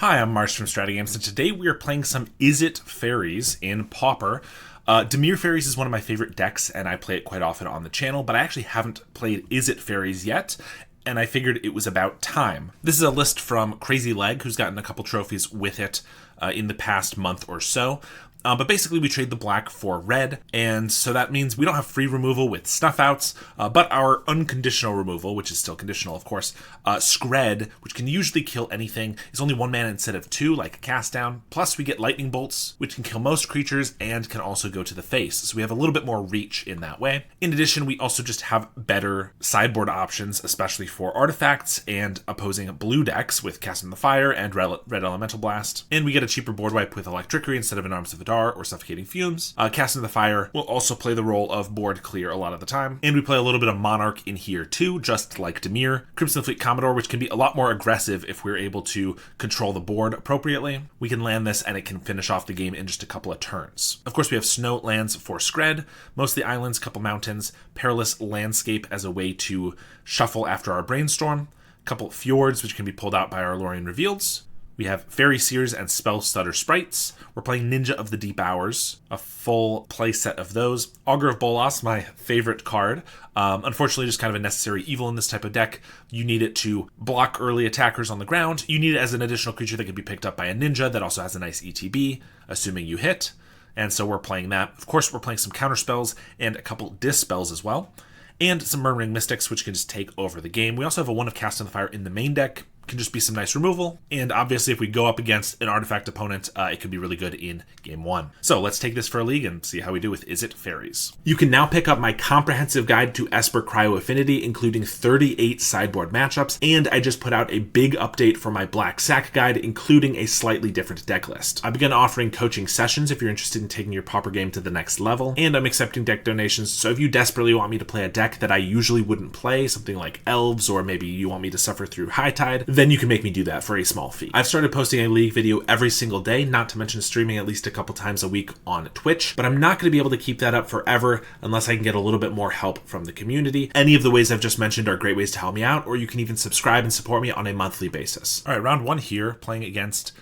Hi, I'm Mars from StrataGames, and today we are playing some Izzet Faeries in Pauper. Dimir Faeries is one of my favorite decks, and I play it quite often on the channel, but I actually haven't played Izzet Faeries yet, and I figured it was about time. This is a list from Crazy Leg, who's gotten a couple trophies with it in the past month or so. But basically we trade the black for red, and so that means we don't have free removal with snuff outs, but our unconditional removal, which is still conditional of course, Scred, which can usually kill anything, is only 1 mana instead of 2, like a cast down, plus we get lightning bolts, which can kill most creatures and can also go to the face, so we have a little bit more reach in that way. In addition, we also just have better sideboard options, especially for artifacts and opposing blue decks with Cast in the Fire and Red Elemental Blast, and we get a cheaper board wipe with Electrickery instead of an Arms of the or Suffocating Fumes. Cast in the Fire will also play the role of board clear a lot of the time. And we play a little bit of Monarch in here too, just like Dimir. Crimson Fleet Commodore, which can be a lot more aggressive if we're able to control the board appropriately. We can land this and it can finish off the game in just a couple of turns. Of course, we have snow lands for Scred, most of the islands, couple mountains, Perilous Landscape as a way to shuffle after our Brainstorm, couple fjords, which can be pulled out by our Lorien Reveals. We have Fairy Seers and Spell Stutter Sprites. We're playing Ninja of the Deep Hours, a full play set of those. Augur of Bolas, my favorite card. Unfortunately, just kind of a necessary evil in this type of deck. You need it to block early attackers on the ground. You need it as an additional creature that can be picked up by a ninja that also has a nice ETB, assuming you hit. And so we're playing that. Of course, we're playing some counter spells and a couple dispels as well. And some Murmuring Mystics, which can just take over the game. We also have a 1 of Cast in the Fire in the main deck. Can just be some nice removal, and obviously if we go up against an artifact opponent, it could be really good in game 1. So let's take this for a league and see how we do with Izzet Faeries. You can now pick up my comprehensive guide to Esper Cryo Affinity, including 38 sideboard matchups, and I just put out a big update for my Black Sack guide, including a slightly different deck list. I began offering coaching sessions if you're interested in taking your Pauper game to the next level, and I'm accepting deck donations, so if you desperately want me to play a deck that I usually wouldn't play, something like Elves, or maybe you want me to suffer through High Tide, then you can make me do that for a small fee. I've started posting a League video every single day, not to mention streaming at least a couple times a week on Twitch, but I'm not going to be able to keep that up forever unless I can get a little bit more help from the community. Any of the ways I've just mentioned are great ways to help me out, or you can even subscribe and support me on a monthly basis. All right, round 1 here, playing against.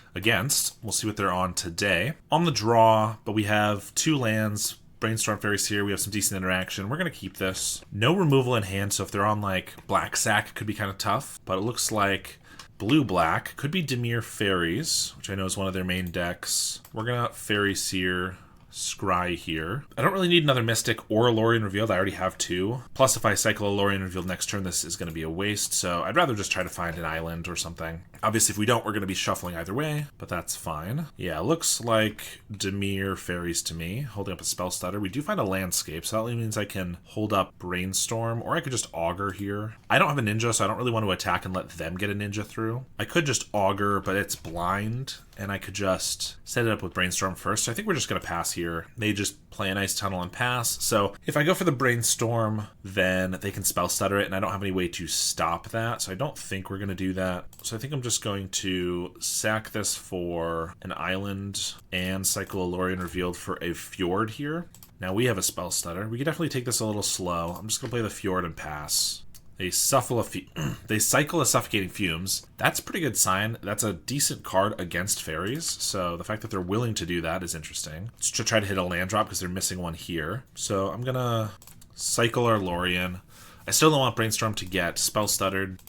We'll see what they're on today. On the draw, but we have 2 lands, Brainstorm Fairies here, we have some decent interaction. We're going to keep this. No removal in hand, so if they're on like Black Sack, it could be kind of tough, but it looks like blue-black could be Dimir Faeries, which I know is one of their main decks. We're going to Fairy Seer Scry here. I don't really need another Mystic or a Lorien Revealed. I already have 2. Plus, if I cycle a Lorien Revealed next turn, this is going to be a waste, so I'd rather just try to find an island or something. Obviously, if we don't, we're going to be shuffling either way, but that's fine. Yeah, looks like Dimir Faeries to me, holding up a Spell Stutter. We do find a landscape, so that means I can hold up Brainstorm, or I could just Augur here. I don't have a ninja, so I don't really want to attack and let them get a ninja through. I could just Augur, but it's blind, and I could just set it up with Brainstorm first. So I think we're just going to pass here. They just play a nice tunnel and pass. So if I go for the Brainstorm, then they can Spell Stutter it, and I don't have any way to stop that, so I don't think we're going to do that. So I think I'm just going to sack this for an island and cycle a Lorien Revealed for a Fjord here. Now we have a Spell Stutter. We can definitely take this a little slow. I'm just going to play the Fjord and pass. They cycle a Suffocating Fumes. That's a pretty good sign. That's a decent card against fairies, so the fact that they're willing to do that is interesting. Let's try to hit a land drop because they're missing one here. So I'm going to cycle our Lorien. I still don't want Brainstorm to get Spell Stuttered,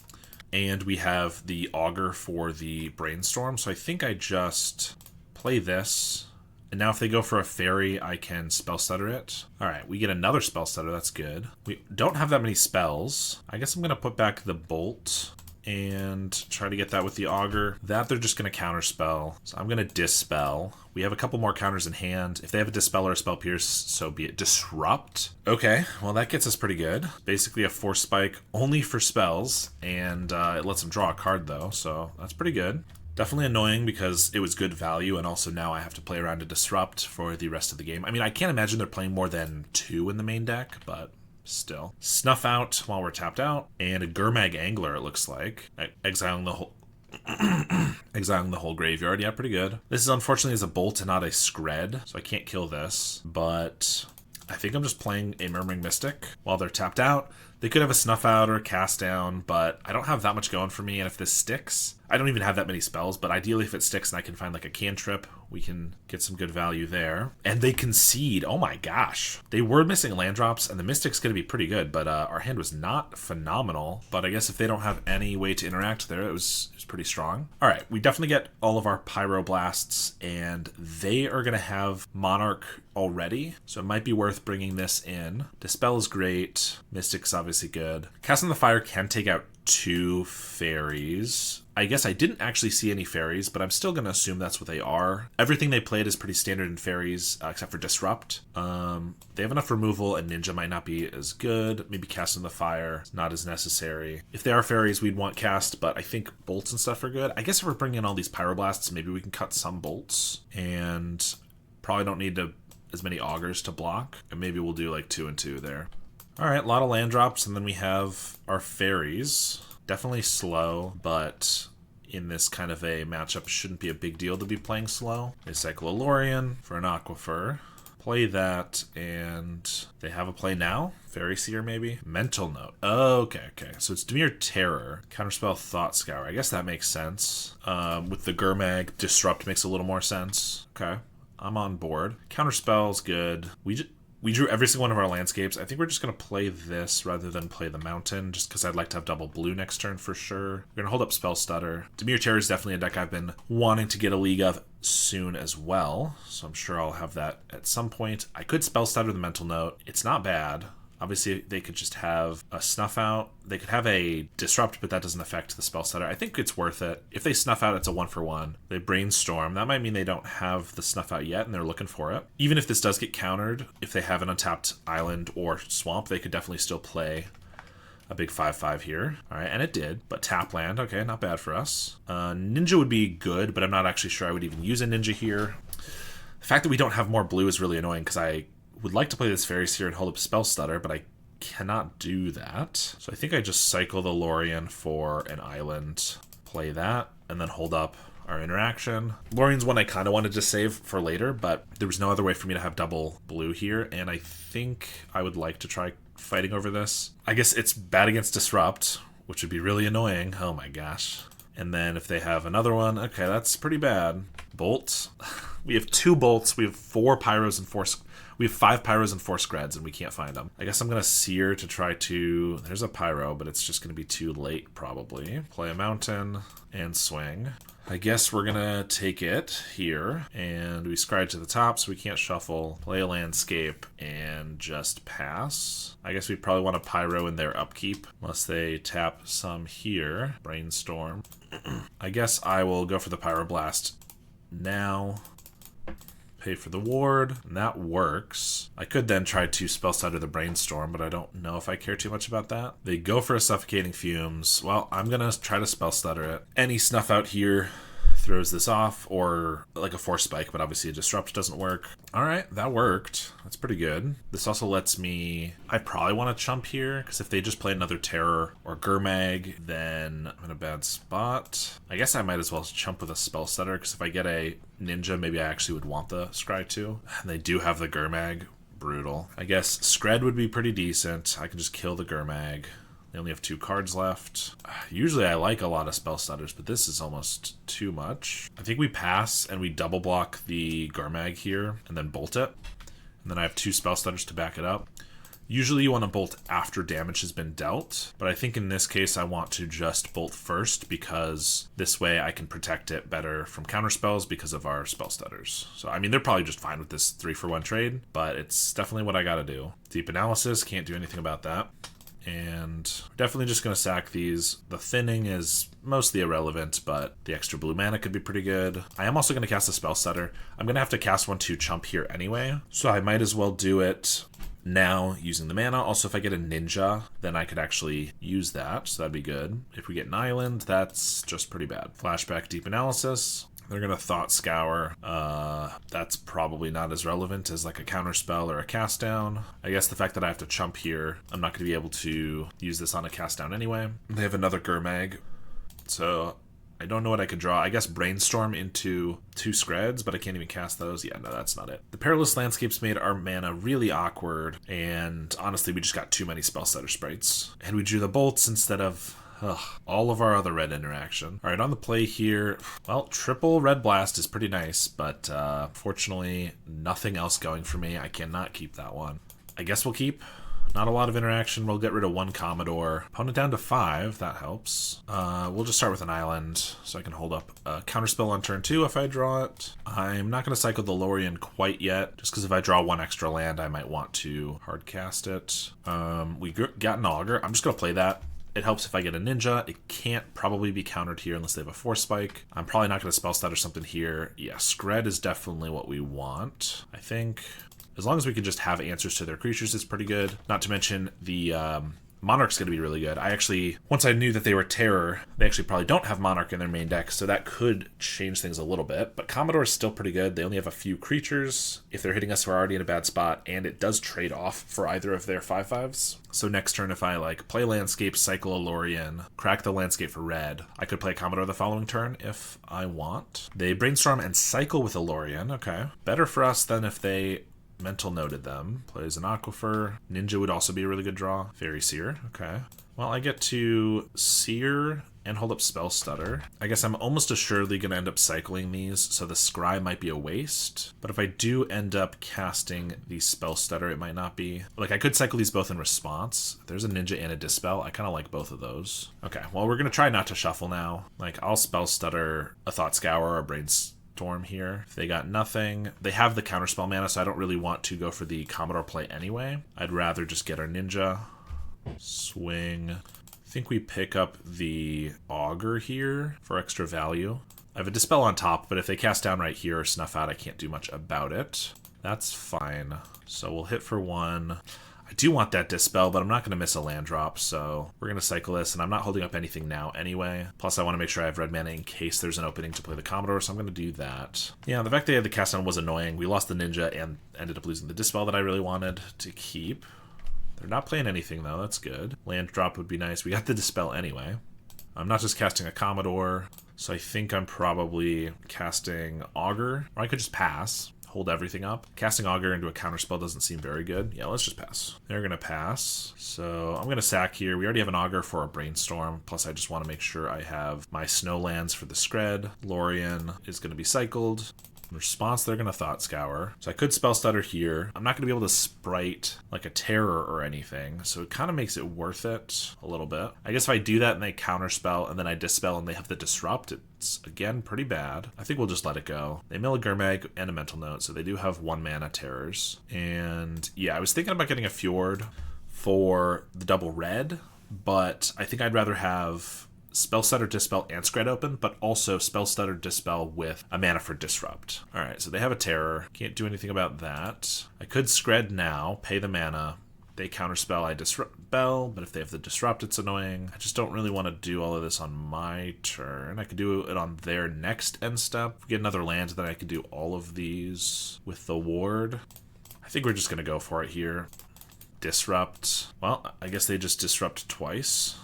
and we have the Augur for the Brainstorm, so I think I just play this. And now if they go for a fairy, I can Spell Stutter it. All right, we get another Spell Stutter. That's good. We don't have that many spells. I guess I'm going to put back the Bolt and try to get that with the Augur. That they're just going to counterspell. So I'm going to Dispel. We have a couple more counters in hand. If they have a Dispel or a Spell Pierce, so be it. Disrupt. Okay, well that gets us pretty good. Basically a Force Spike only for spells, and it lets them draw a card though, so that's pretty good. Definitely annoying because it was good value, and also now I have to play around to Disrupt for the rest of the game. I mean, I can't imagine they're playing more than 2 in the main deck, but still. Snuff out while we're tapped out, and a Gurmag Angler, it looks like. Exiling the whole... Exiling the whole graveyard. Yeah, pretty good. This is unfortunately is a Bolt and not a Scred, so I can't kill this, but I think I'm just playing a Murmuring Mystic while they're tapped out. They could have a Snuff Out or a Cast Down, but I don't have that much going for me, and if this sticks, I don't even have that many spells, but ideally if it sticks and I can find like a cantrip, we can get some good value there. And they concede. Oh my gosh. They were missing land drops, and the Mystic's going to be pretty good, but our hand was not phenomenal. But I guess if they don't have any way to interact there, it was pretty strong. All right, we definitely get all of our Pyroblasts, and they are going to have Monarch already, so it might be worth bringing this in. Dispel is great. Mystic's obviously good. Cast on the Fire can take out 2 fairies. I guess I didn't actually see any fairies, but I'm still going to assume that's what they are. Everything they played is pretty standard in fairies, except for Disrupt. They have enough removal, and Ninja might not be as good. Maybe Cast on the Fire is not as necessary. If they are fairies, we'd want Cast, but I think bolts and stuff are good. I guess if we're bringing in all these Pyroblasts, maybe we can cut some bolts, and probably don't need as many augurs to block, and maybe we'll do like 2 and 2 there. All right, a lot of land drops, and then we have our fairies. Definitely slow, but in this kind of a matchup, shouldn't be a big deal to be playing slow. They cycle a Lorien for an Aquifer. Play that, and they have a play now? Fairy Seer, maybe? Mental Note. Okay. So it's Dimir Terror. Counterspell Thought Scour. I guess that makes sense. With the Gurmag, Disrupt makes a little more sense. Okay, I'm on board. Counterspell's good. We drew every single one of our landscapes. I think we're just going to play this rather than play the mountain, just because I'd like to have double blue next turn for sure. We're going to hold up Spell Stutter. Dimir Terror is definitely a deck I've been wanting to get a league of soon as well, so I'm sure I'll have that at some point. I could Spell Stutter the Mental Note. It's not bad. Obviously, they could just have a Snuff Out. They could have a Disrupt, but that doesn't affect the Spell Stutter. I think it's worth it. If they Snuff Out, it's a 1-for-1. They Brainstorm. That might mean they don't have the Snuff Out yet, and they're looking for it. Even if this does get countered, if they have an untapped island or swamp, they could definitely still play a big 5/5 here. All right, and it did, but tap land. Okay, not bad for us. Ninja would be good, but I'm not actually sure I would even use a Ninja here. The fact that we don't have more blue is really annoying, because I would like to play this Fairies here and hold up Spell Stutter, but I cannot do that. So I think I just cycle the Lorien for an island, play that, and then hold up our interaction. Lorien's one I kind of wanted to save for later, but there was no other way for me to have double blue here, and I think I would like to try fighting over this. I guess it's bad against Disrupt, which would be really annoying. Oh my gosh. And then if they have another one, okay, that's pretty bad. Bolts. We have 2 bolts. We have 4 pyros and 4... We have 5 pyros and 4 screds, and we can't find them. I guess I'm going to Seer to try to... There's a pyro, but it's just going to be too late, probably. Play a mountain and swing. I guess we're going to take it here, and we scry to the top, so we can't shuffle. Play a landscape and just pass. I guess we probably want a pyro in their upkeep, unless they tap some here. Brainstorm. I guess I will go for the Pyroblast now. Pay for the ward, and that works. I could then try to Spell Stutter the Brainstorm, but I don't know if I care too much about that. They go for a Suffocating Fumes. Well, I'm gonna try to Spell Stutter it. Any Snuff Out here throws this off, or like a Force Spike, but obviously a Disrupt doesn't work. All right, that worked. That's pretty good. This also lets me... I probably want to chump here, because if they just play another Terror or Gurmag, then I'm in a bad spot. I guess I might as well chump with a Spell Stutter, because if I get a Ninja, maybe I actually would want the Scry too. And they do have the Gurmag. Brutal. I guess Scred would be pretty decent. I can just kill the Gurmag. They only have 2 cards left. Usually I like a lot of Spell Stutters, but this is almost too much. I think we pass and we double block the Gurmag here and then bolt it. And then I have 2 Spell Stutters to back it up. Usually you want to bolt after damage has been dealt, but I think in this case I want to just bolt first, because this way I can protect it better from counter spells because of our Spell Stutters. So I mean, they're probably just fine with this 3-for-1 trade, but it's definitely what I gotta do. Deep Analysis, can't do anything about that. And definitely just going to sack these. The thinning is mostly irrelevant, but the extra blue mana could be pretty good. I am also going to cast a Spell Stutter. I'm going to have to cast one to chump here anyway, so I might as well do it now using the mana. Also, if I get a Ninja, then I could actually use that, so that'd be good. If we get an Island, that's just pretty bad. Flashback, Deep Analysis. They're going to Thought Scour. That's probably not as relevant as like a counter spell or a cast down. I guess the fact that I have to chump here, I'm not going to be able to use this on a cast down anyway. They have another Gurmag, so I don't know what I could draw. I guess Brainstorm into 2 Screds, but I can't even cast those. Yeah, no, that's not it. The Perilous Landscapes made our mana really awkward, and honestly, we just got too many Spell Stutter sprites. And we drew the bolts instead of all of our other red interaction. All right, on the play here, well, triple red blast is pretty nice, but fortunately, nothing else going for me. I cannot keep that one. I guess we'll keep. Not a lot of interaction. We'll get rid of 1 Commodore. Opponent down to 5. That helps. We'll just start with an island so I can hold up a counterspell on turn 2 if I draw it. I'm not going to cycle the Lorien quite yet, just because if I draw 1 extra land, I might want to hard cast it. We got an Augur. I'm just going to play that. It helps if I get a Ninja. It can't probably be countered here unless they have a Force Spike. I'm probably not going to spell stutter something here. Yeah, Scred is definitely what we want, I think. As long as we can just have answers to their creatures, it's pretty good. Not to mention the Monarch's going to be really good. I actually, once I knew that they were Terror, they actually probably don't have Monarch in their main deck, so that could change things a little bit. But Commodore is still pretty good. They only have a few creatures. If they're hitting us, we're already in a bad spot, and it does trade off for either of their 5/5s. So next turn, if I play Landscape, cycle a Lorien, crack the Landscape for red, I could play Commodore the following turn if I want. They Brainstorm and cycle with a Lorien. Okay. Better for us than if they Mental Noted them. Plays an Aquifer. Ninja would also be a really good draw. Fairy Seer. Okay. Well, I get to Seer and hold up Spell Stutter. I guess I'm almost assuredly going to end up cycling these, so the Scry might be a waste. But if I do end up casting the Spell Stutter, it might not be. I could cycle these both in response. There's a Ninja and a Dispel. I kind of like both of those. Okay, well, we're going to try not to shuffle now. I'll Spell Stutter a Thought Scour or a Brainstorm here. If they got nothing, they have the counterspell mana, so I don't really want to go for the Commodore play anyway. I'd rather just get our Ninja. Swing. I think we pick up the Augur here for extra value. I have a Dispel on top, but if they cast down right here or snuff out, I can't do much about it. That's fine. So we'll hit for 1. I do want that Dispel, but I'm not going to miss a land drop, so we're going to cycle this, and I'm not holding up anything now anyway. Plus, I want to make sure I have red mana in case there's an opening to play the Commodore, so I'm going to do that. Yeah, the fact they had the cast down was annoying. We lost the Ninja and ended up losing the Dispel that I really wanted to keep. They're not playing anything, though. That's good. Land drop would be nice. We got the Dispel anyway. I'm not just casting a Commodore, so I think I'm probably casting Augur. Or I could just pass, hold everything up. Casting Augur into a counterspell doesn't seem very good. Yeah, let's just pass. They're going to pass. So I'm going to sack here. We already have an Augur for a Brainstorm. Plus, I just want to make sure I have my Snowlands for the Scred. Lorien is going to be cycled. In response, they're going to Thought Scour. So I could Spell Stutter here. I'm not going to be able to sprite a Terror or anything, so it kind of makes it worth it a little bit. I guess if I do that and they Counterspell and then I Dispel and they have the Disrupt, it's, again, pretty bad. I think we'll just let it go. They mill a Gurmag and a Mental Note, so they do have 1 mana Terrors. And yeah, I was thinking about getting a Fjord for the double red, but I think I'd rather have Spell Stutter, Dispel, and Scred open, but also Spell Stutter, Dispel with a mana for Disrupt. Alright, so they have a Terror. Can't do anything about that. I could Scred now, pay the mana. They counterspell, I Dispel, but if they have the Disrupt, it's annoying. I just don't really want to do all of this on my turn. I could do it on their next end step. If we get another land, then I could do all of these with the Ward. I think we're just going to go for it here. Disrupt. Well, I guess they just Disrupt twice.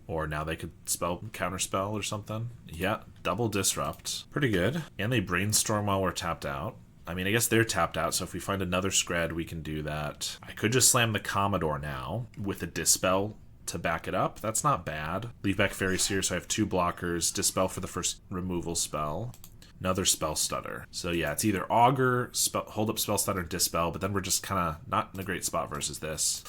Or now they could counterspell or something. Yeah, double Disrupt. Pretty good. And they Brainstorm while we're tapped out. I mean, I guess they're tapped out, so if we find another Scred, we can do that. I could just slam the Commodore now with a Dispel to back it up. That's not bad. Leave back Fairy Seer, so I have 2 blockers. Dispel for the first removal spell. Another Spell Stutter. So yeah, it's either Augur, hold up Spell Stutter, Dispel, but then we're just kind of not in a great spot versus this.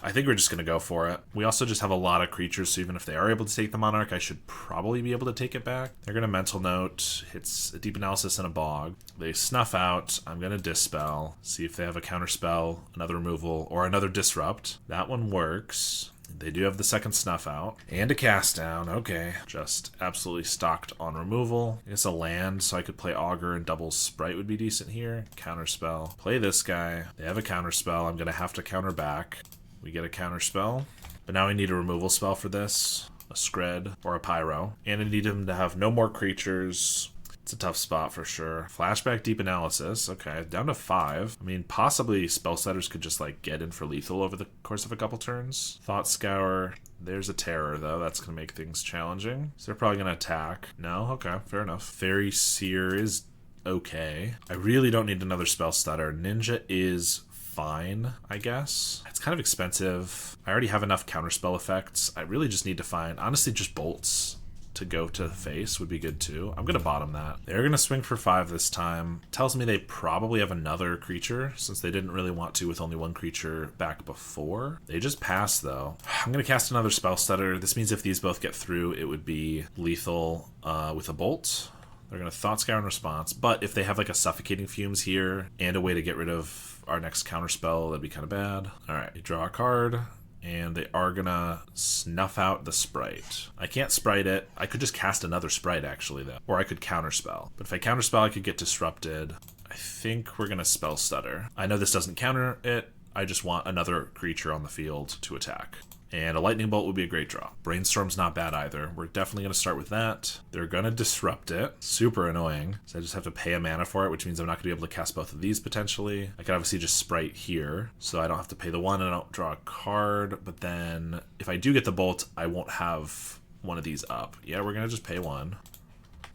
I think we're just going to go for it. We also just have a lot of creatures, so even if they are able to take the Monarch, I should probably be able to take it back. They're going to Mental Note, hits a Deep Analysis and a Bog. They snuff out. I'm going to Dispel, see if they have a Counterspell, another removal, or another Disrupt. That one works. They do have the second snuff out. And a cast down. Okay. Just absolutely stocked on removal. I guess a land, so I could play Augur and double Sprite would be decent here. Counterspell. Play this guy. They have a Counterspell. I'm going to have to counter back. We get a Counterspell. But now we need a removal spell for this. A Scred or a Pyro. And I need him to have no more creatures. It's a tough spot for sure. Flashback, Deep Analysis. Okay, down to 5. I mean, possibly spell setters could just like get in for lethal over the course of a couple turns. Thought Scour. There's a Terror though. That's gonna make things challenging. So they're probably gonna attack. No, okay, fair enough. Fairy Seer is okay. I really don't need another spell stutter. Ninja is fine, I guess. It's kind of expensive. I already have enough counterspell effects. I really just need to find, honestly, just bolts to go to the face would be good too. I'm gonna bottom that. They're gonna swing for 5 this time. Tells me they probably have another creature since they didn't really want to with only one creature back before. They just pass though. I'm gonna cast another spell stutter. This means if these both get through, it would be lethal with a bolt. They're gonna Thought Scour in response, but if they have like a Suffocating Fumes here and a way to get rid of our next counterspell, that'd be kind of bad. All right, you draw a card. And they are gonna snuff out the sprite. I can't sprite it. I could just cast another sprite actually though. Or I could counterspell. But if I counterspell, I could get disrupted. I think we're gonna spell stutter. I know this doesn't counter it. I just want another creature on the field to attack. And a lightning bolt would be a great draw. Brainstorm's not bad either. We're definitely going to start with that. They're going to disrupt it. Super annoying. So I just have to pay a mana for it, which means I'm not going to be able to cast both of these potentially. I could obviously just sprite here, so I don't have to pay the 1 and I don't draw a card. But then if I do get the bolt, I won't have one of these up. Yeah, we're going to just pay 1.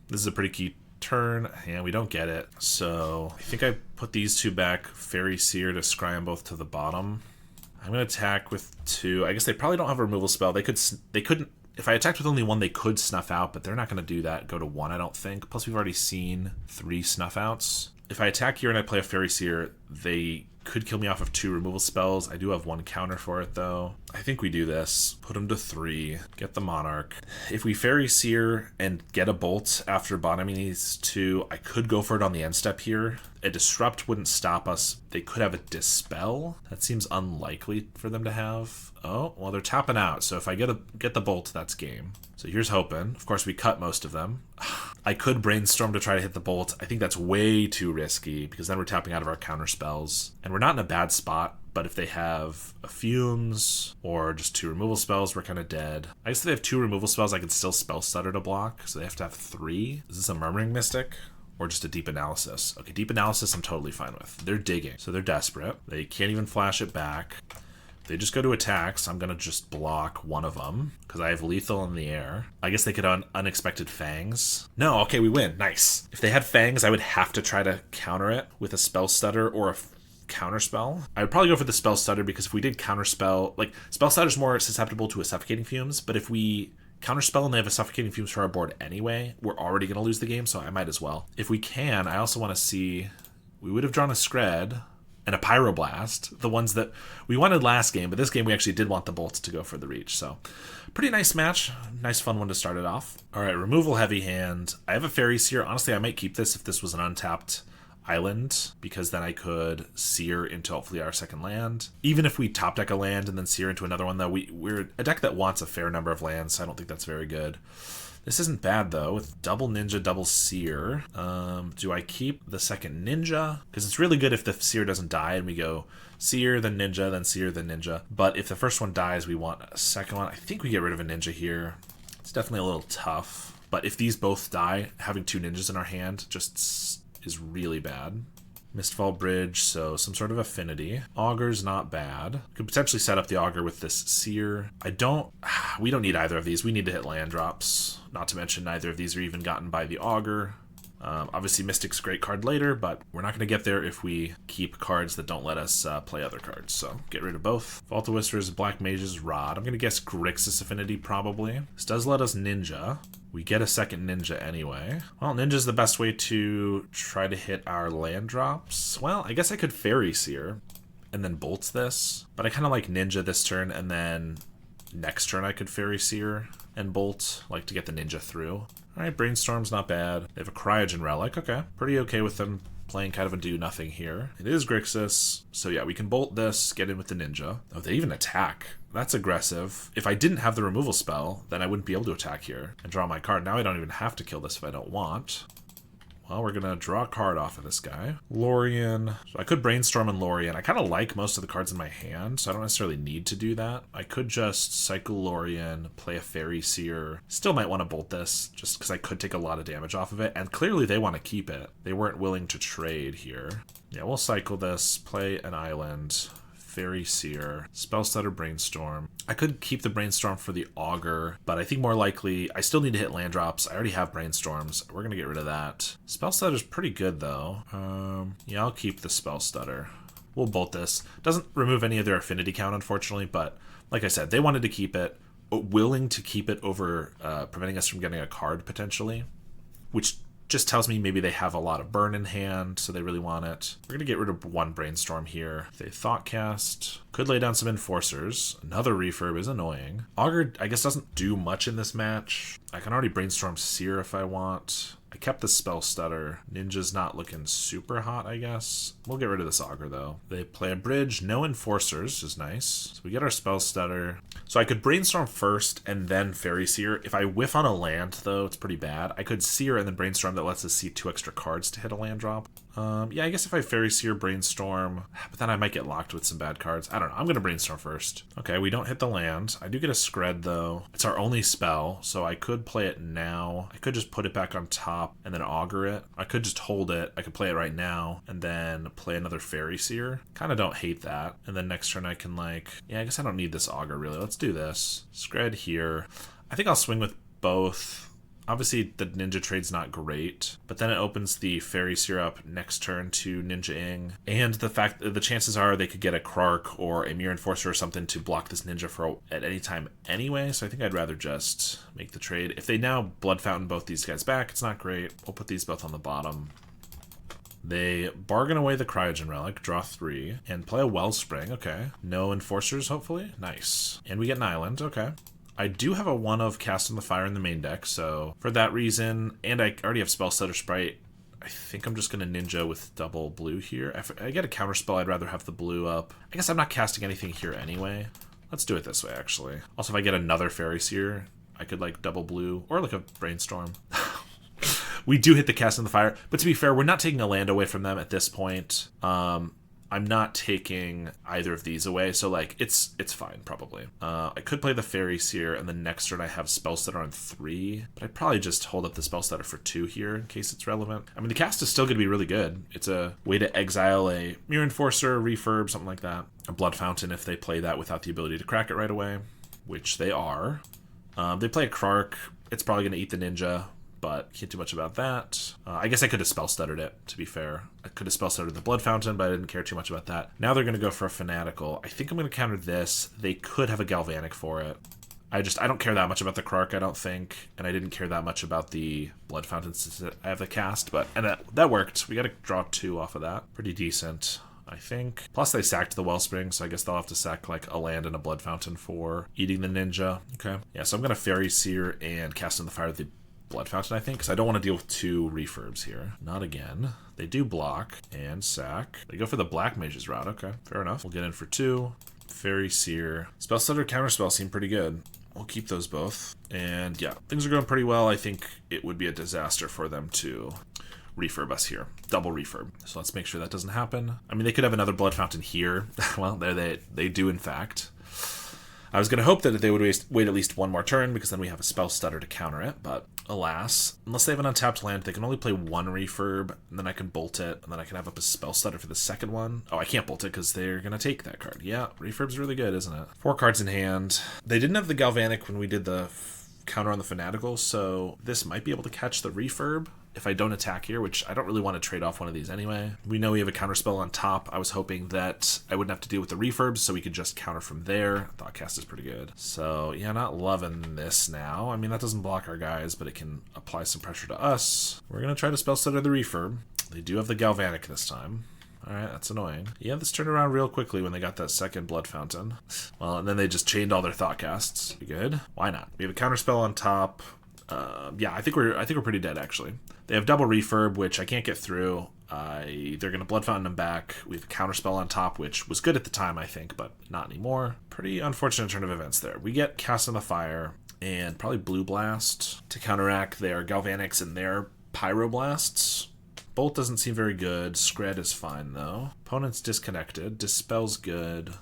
This is a pretty key turn, and we don't get it. So I think I put these 2 back. Fairy Seer to scry them both to the bottom. I'm going to attack with 2. I guess they probably don't have a removal spell. They couldn't, if I attacked with only 1, they could snuff out, but they're not going to do that. Go to 1, I don't think. Plus, we've already seen 3 snuff outs. If I attack here and I play a Fairy Seer, they could kill me off of 2 removal spells. I do have 1 counter for it, though. I think we do this. Put them to 3. Get the Monarch. If we Fairy Seer and get a Bolt after bottoming these 2, I could go for it on the end step here. A Disrupt wouldn't stop us. They could have a Dispel. That seems unlikely for them to have. Oh, well, they're tapping out. So if I get the Bolt, that's game. So here's hoping. Of course, we cut most of them. I could Brainstorm to try to hit the Bolt. I think that's way too risky because then we're tapping out of our counter spells. And we're not in a bad spot, but if they have a Fumes or just 2 removal spells, we're kind of dead. I guess if they have 2 removal spells, I could still Spell Stutter to block, so they have to have 3. Is this a Murmuring Mystic? Or just a Deep Analysis? Okay, Deep Analysis I'm totally fine with. They're digging, so they're desperate. They can't even flash it back. They just go to attacks. I'm going to just block one of them because I have lethal in the air. I guess they could Unexpected Fangs. No, okay, we win. Nice. If they had Fangs, I would have to try to counter it with a Spell Stutter or a Counterspell. I would probably go for the Spell Stutter because if we did Counterspell, like, Spell Stutter's more susceptible to a Suffocating Fumes, but if we Counterspell and they have a Suffocating Fumes for our board anyway, we're already going to lose the game, so I might as well. If we can, I also want to see... We would have drawn a Scred and a Pyroblast, the ones that we wanted last game, but this game we actually did want the bolts to go for the reach, so pretty nice match. Nice fun one to start it off. All right, removal heavy hand. I have a Fairy Seer. Honestly, I might keep this if this was an untapped island, because then I could Seer into hopefully our second land. Even if we top deck a land and then Seer into another one, though, we're a deck that wants a fair number of lands, so I don't think that's very good. This isn't bad, though, with double Ninja, double Seer. Do I keep the second Ninja? Because it's really good if the Seer doesn't die and we go Seer, then Ninja, then Seer, then Ninja. But if the first one dies, we want a second one. I think we get rid of a Ninja here. It's definitely a little tough. But if these both die, having 2 Ninjas in our hand just is really bad. Mistfall Bridge, so some sort of affinity. Augur's not bad. Could potentially set up the Augur with this Seer. We don't need either of these. We need to hit land drops. Not to mention neither of these are even gotten by the Augur. Obviously Mystic's a great card later, but we're not going to get there if we keep cards that don't let us play other cards. So get rid of both. Vault of Whispers, Black Mage's Rod. I'm going to guess Grixis Affinity probably. This does let us Ninja. We get a second Ninja anyway. Well, Ninja's the best way to try to hit our land drops. Well, I guess I could Fairy Seer and then Bolts this. But I kind of like Ninja this turn, and then next turn I could Fairy Seer and Bolt, like to get the Ninja through. Alright, Brainstorm's not bad. They have a Cryogen Relic. Okay, pretty okay with them playing kind of a do-nothing here. It is Grixis, so yeah, we can Bolt this, get in with the Ninja. Oh, they even attack. That's aggressive. If I didn't have the removal spell, then I wouldn't be able to attack here and draw my card. Now I don't even have to kill this if I don't want. Well, we're gonna draw a card off of this guy. Lorien. So I could Brainstorm and Lorien. I kind of like most of the cards in my hand, so I don't necessarily need to do that. I could just cycle Lorien, play a Fairy Seer. Still might want to bolt this, just because I could take a lot of damage off of it, and clearly they want to keep it. They weren't willing to trade here. Yeah, we'll cycle this, play an island, Fairy Seer, Spellstutter, Brainstorm. I could keep the Brainstorm for the Augur, but I think more likely I still need to hit land drops. I already have Brainstorms. We're going to get rid of that. Spellstutter's pretty good, though. Yeah, I'll keep the Spellstutter. We'll bolt this. Doesn't remove any of their affinity count, unfortunately, but like I said, they wanted to keep it, willing to keep it over preventing us from getting a card, potentially, which just tells me maybe they have a lot of burn in hand, so they really want it. We're going to get rid of one Brainstorm here. They Thoughtcast. Could lay down some Enforcers. Another Refurb is annoying. Augur, I guess, doesn't do much in this match. I can already Brainstorm Seer if I want. I kept the Spellstutter. Ninja's not looking super hot, I guess. We'll get rid of this Augur, though. They play a Bridge. No Enforcers is nice. So we get our Spellstutter. So I could Brainstorm first and then Fairy Seer. If I whiff on a land, though, it's pretty bad. I could Seer and then Brainstorm. That lets us see 2 extra cards to hit a land drop. Yeah, I guess if I Fairy Seer, Brainstorm, but then I might get locked with some bad cards. I don't know. I'm going to Brainstorm first. Okay, we don't hit the land. I do get a Scred, though. It's our only spell, so I could play it now. I could just put it back on top and then Augur it. I could just hold it. I could play it right now and then play another Fairy Seer. Kind of don't hate that. And then next turn I can yeah, I guess I don't need this Augur, really. Let's do this. Scred here. I think I'll swing with both. Obviously, the Ninja trade's not great, but then it opens the Fairy Seer up next turn to Ninja Ing. And the chances are they could get a Krark or a Mirror Enforcer or something to block this Ninja at any time anyway, so I think I'd rather just make the trade. If they now Blood Fountain both these guys back, it's not great. We'll put these both on the bottom. They bargain away the Cryogen Relic, draw 3, and play a Wellspring. Okay. No Enforcers, hopefully. Nice. And we get an island. Okay. I do have a 1 of Cast on the Fire in the main deck, so for that reason, and I already have Spellstutter Sprite, I think I'm just going to Ninja with double blue here. If I get a counterspell, I'd rather have the blue up. I guess I'm not casting anything here anyway. Let's do it this way, actually. Also, if I get another Fairy Seer, I could double blue, or a Brainstorm. We do hit the Cast on the Fire, but to be fair, we're not taking a land away from them at this point. I'm not taking either of these away, so it's fine, probably. I could play the Fairy Seer, and then next turn I have Spellstutter on 3, but I'd probably just hold up the Spellstutter for 2 here in case it's relevant. I mean, the cast is still going to be really good. It's a way to exile a Mirror Enforcer, Refurb, something like that. A Blood Fountain if they play that without the ability to crack it right away, which they are. They play a Krark. It's probably going to eat the Ninja, but can't do much about that. I guess I could have Spellstuttered it, to be fair. I could have Spellstuttered the Blood Fountain, but I didn't care too much about that. Now they're going to go for a Fanatical. I think I'm going to counter this. They could have a Galvanic for it. I don't care that much about the Krark, I don't think, and I didn't care that much about the Blood Fountain since I have the cast, and that worked. We got to draw 2 off of that. Pretty decent, I think. Plus they sacked the Wellspring, so I guess they'll have to sack a land and a Blood Fountain for eating the Ninja. Okay. Yeah, so I'm going to Fairy Seer and Cast in the Fire the Blood Fountain, I think, because I don't want to deal with 2 Refurbs here. Not again. They do block and sack. They go for the Black Mage's route. Okay, fair enough. We'll get in for 2. Fairy Seer. Spellstutter, Counterspell seem pretty good. We'll keep those both. And yeah, things are going pretty well. I think it would be a disaster for them to refurb us here. Double refurb. So let's make sure that doesn't happen. I mean, they could have another Blood Fountain here. Well, they do, in fact. I was going to hope that they would wait at least 1 more turn, because then we have a Spellstutter to counter it, but alas, unless they have an untapped land, they can only play 1 refurb, and then I can bolt it, and then I can have up a Spellstutter for the second one. Oh, I can't bolt it because they're going to take that card. Yeah, refurb's really good, isn't it? 4 cards in hand. They didn't have the Galvanic when we did the counter on the Fanatical, so this might be able to catch the refurb if I don't attack here, which I don't really want to trade off one of these anyway. We know we have a counterspell on top. I was hoping that I wouldn't have to deal with the refurbs, so we could just counter from there. Thoughtcast is pretty good. So yeah, not loving this now. I mean, that doesn't block our guys, but it can apply some pressure to us. We're going to try to Spellstutter the refurb. They do have the Galvanic this time. Alright, that's annoying. Yeah, this turned around real quickly when they got that second Blood Fountain. Well, and then they just chained all their Thoughtcasts. Be good. Why not? We have a counterspell on top. Yeah, I think we're pretty dead, actually. They have double refurb, which I can't get through. They're gonna Blood Fountain them back. We have a counterspell on top, which was good at the time, I think, but not anymore. Pretty unfortunate turn of events there. We get Cast on the Fire and probably Blue Blast to counteract their Galvanics and their Pyroblasts. Bolt doesn't seem very good. Scred is fine, though. Opponent's disconnected. Dispel's good.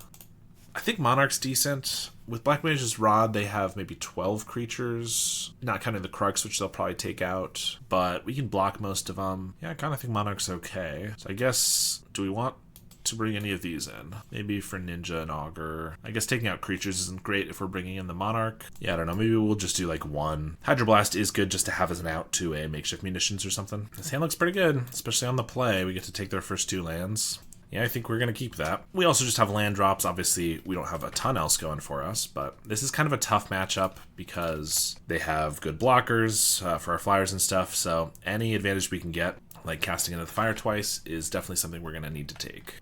I think Monarch's decent. With Black Mage's Rod, they have maybe 12 creatures. Not counting the Crux, which they'll probably take out. But we can block most of them. Yeah, I kind of think Monarch's okay. So I guess, do we want to bring any of these in? Maybe for Ninja and Augur. I guess taking out creatures isn't great if we're bringing in the Monarch. Yeah, I don't know. Maybe we'll just do like one. Hydroblast is good just to have as an out to a makeshift munitions or something. This hand looks pretty good, especially on the play. We get to take their first 2 lands. Yeah, I think we're going to keep that. We also just have land drops. Obviously, we don't have a ton else going for us, but this is kind of a tough matchup because they have good blockers for our flyers and stuff, so any advantage we can get, like casting into the fire twice, is definitely something we're going to need to take.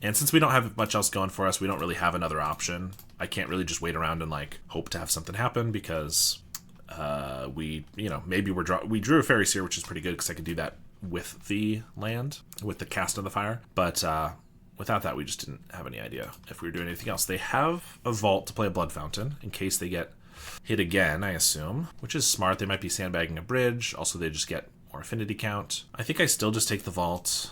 And since we don't have much else going for us, we don't really have another option. I can't really just wait around and like hope to have something happen because maybe we drew a Fairies here, which is pretty good because I can do that with the land, with the cast of the fire. But without that, we just didn't have any idea if we were doing anything else. They have a vault to play a Blood Fountain in case they get hit again, I assume, which is smart. They might be sandbagging a bridge. Also, they just get more affinity count. I think I still just take the vault.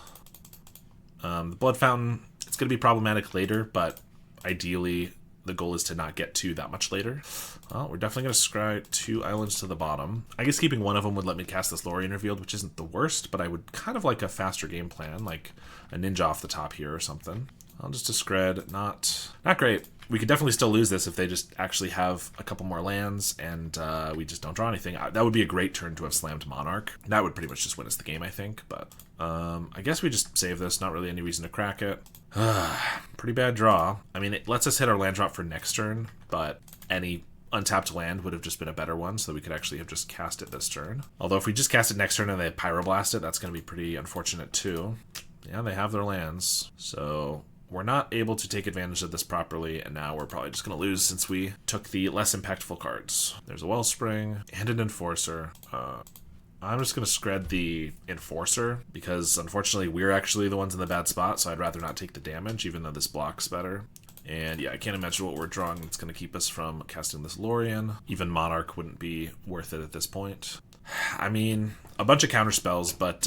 The Blood Fountain, it's going to be problematic later, but ideally the goal is to not get to that much later. Well, we're definitely going to scry 2 islands to the bottom. I guess keeping one of them would let me cast this Lorien Revealed, which isn't the worst, but I would kind of like a faster game plan, like a Ninja off the top here or something. I'll just discred. Not great. We could definitely still lose this if they just actually have a couple more lands and we just don't draw anything. That would be a great turn to have slammed Monarch. That would pretty much just win us the game, I think. But I guess we just save this. Not really any reason to crack it. Pretty bad draw. I mean, it lets us hit our land drop for next turn, but any untapped land would have just been a better one, so that we could actually have just cast it this turn. Although if we just cast it next turn and they Pyroblast it, that's going to be pretty unfortunate too. Yeah, they have their lands, so we're not able to take advantage of this properly, and now we're probably just going to lose since we took the less impactful cards. There's a Wellspring and an Enforcer. I'm just going to scred the Enforcer, because unfortunately we're actually the ones in the bad spot, so I'd rather not take the damage, even though this blocks better. And yeah, I can't imagine what we're drawing that's going to keep us from casting this Lorien. Even Monarch wouldn't be worth it at this point. I mean, a bunch of counter spells, but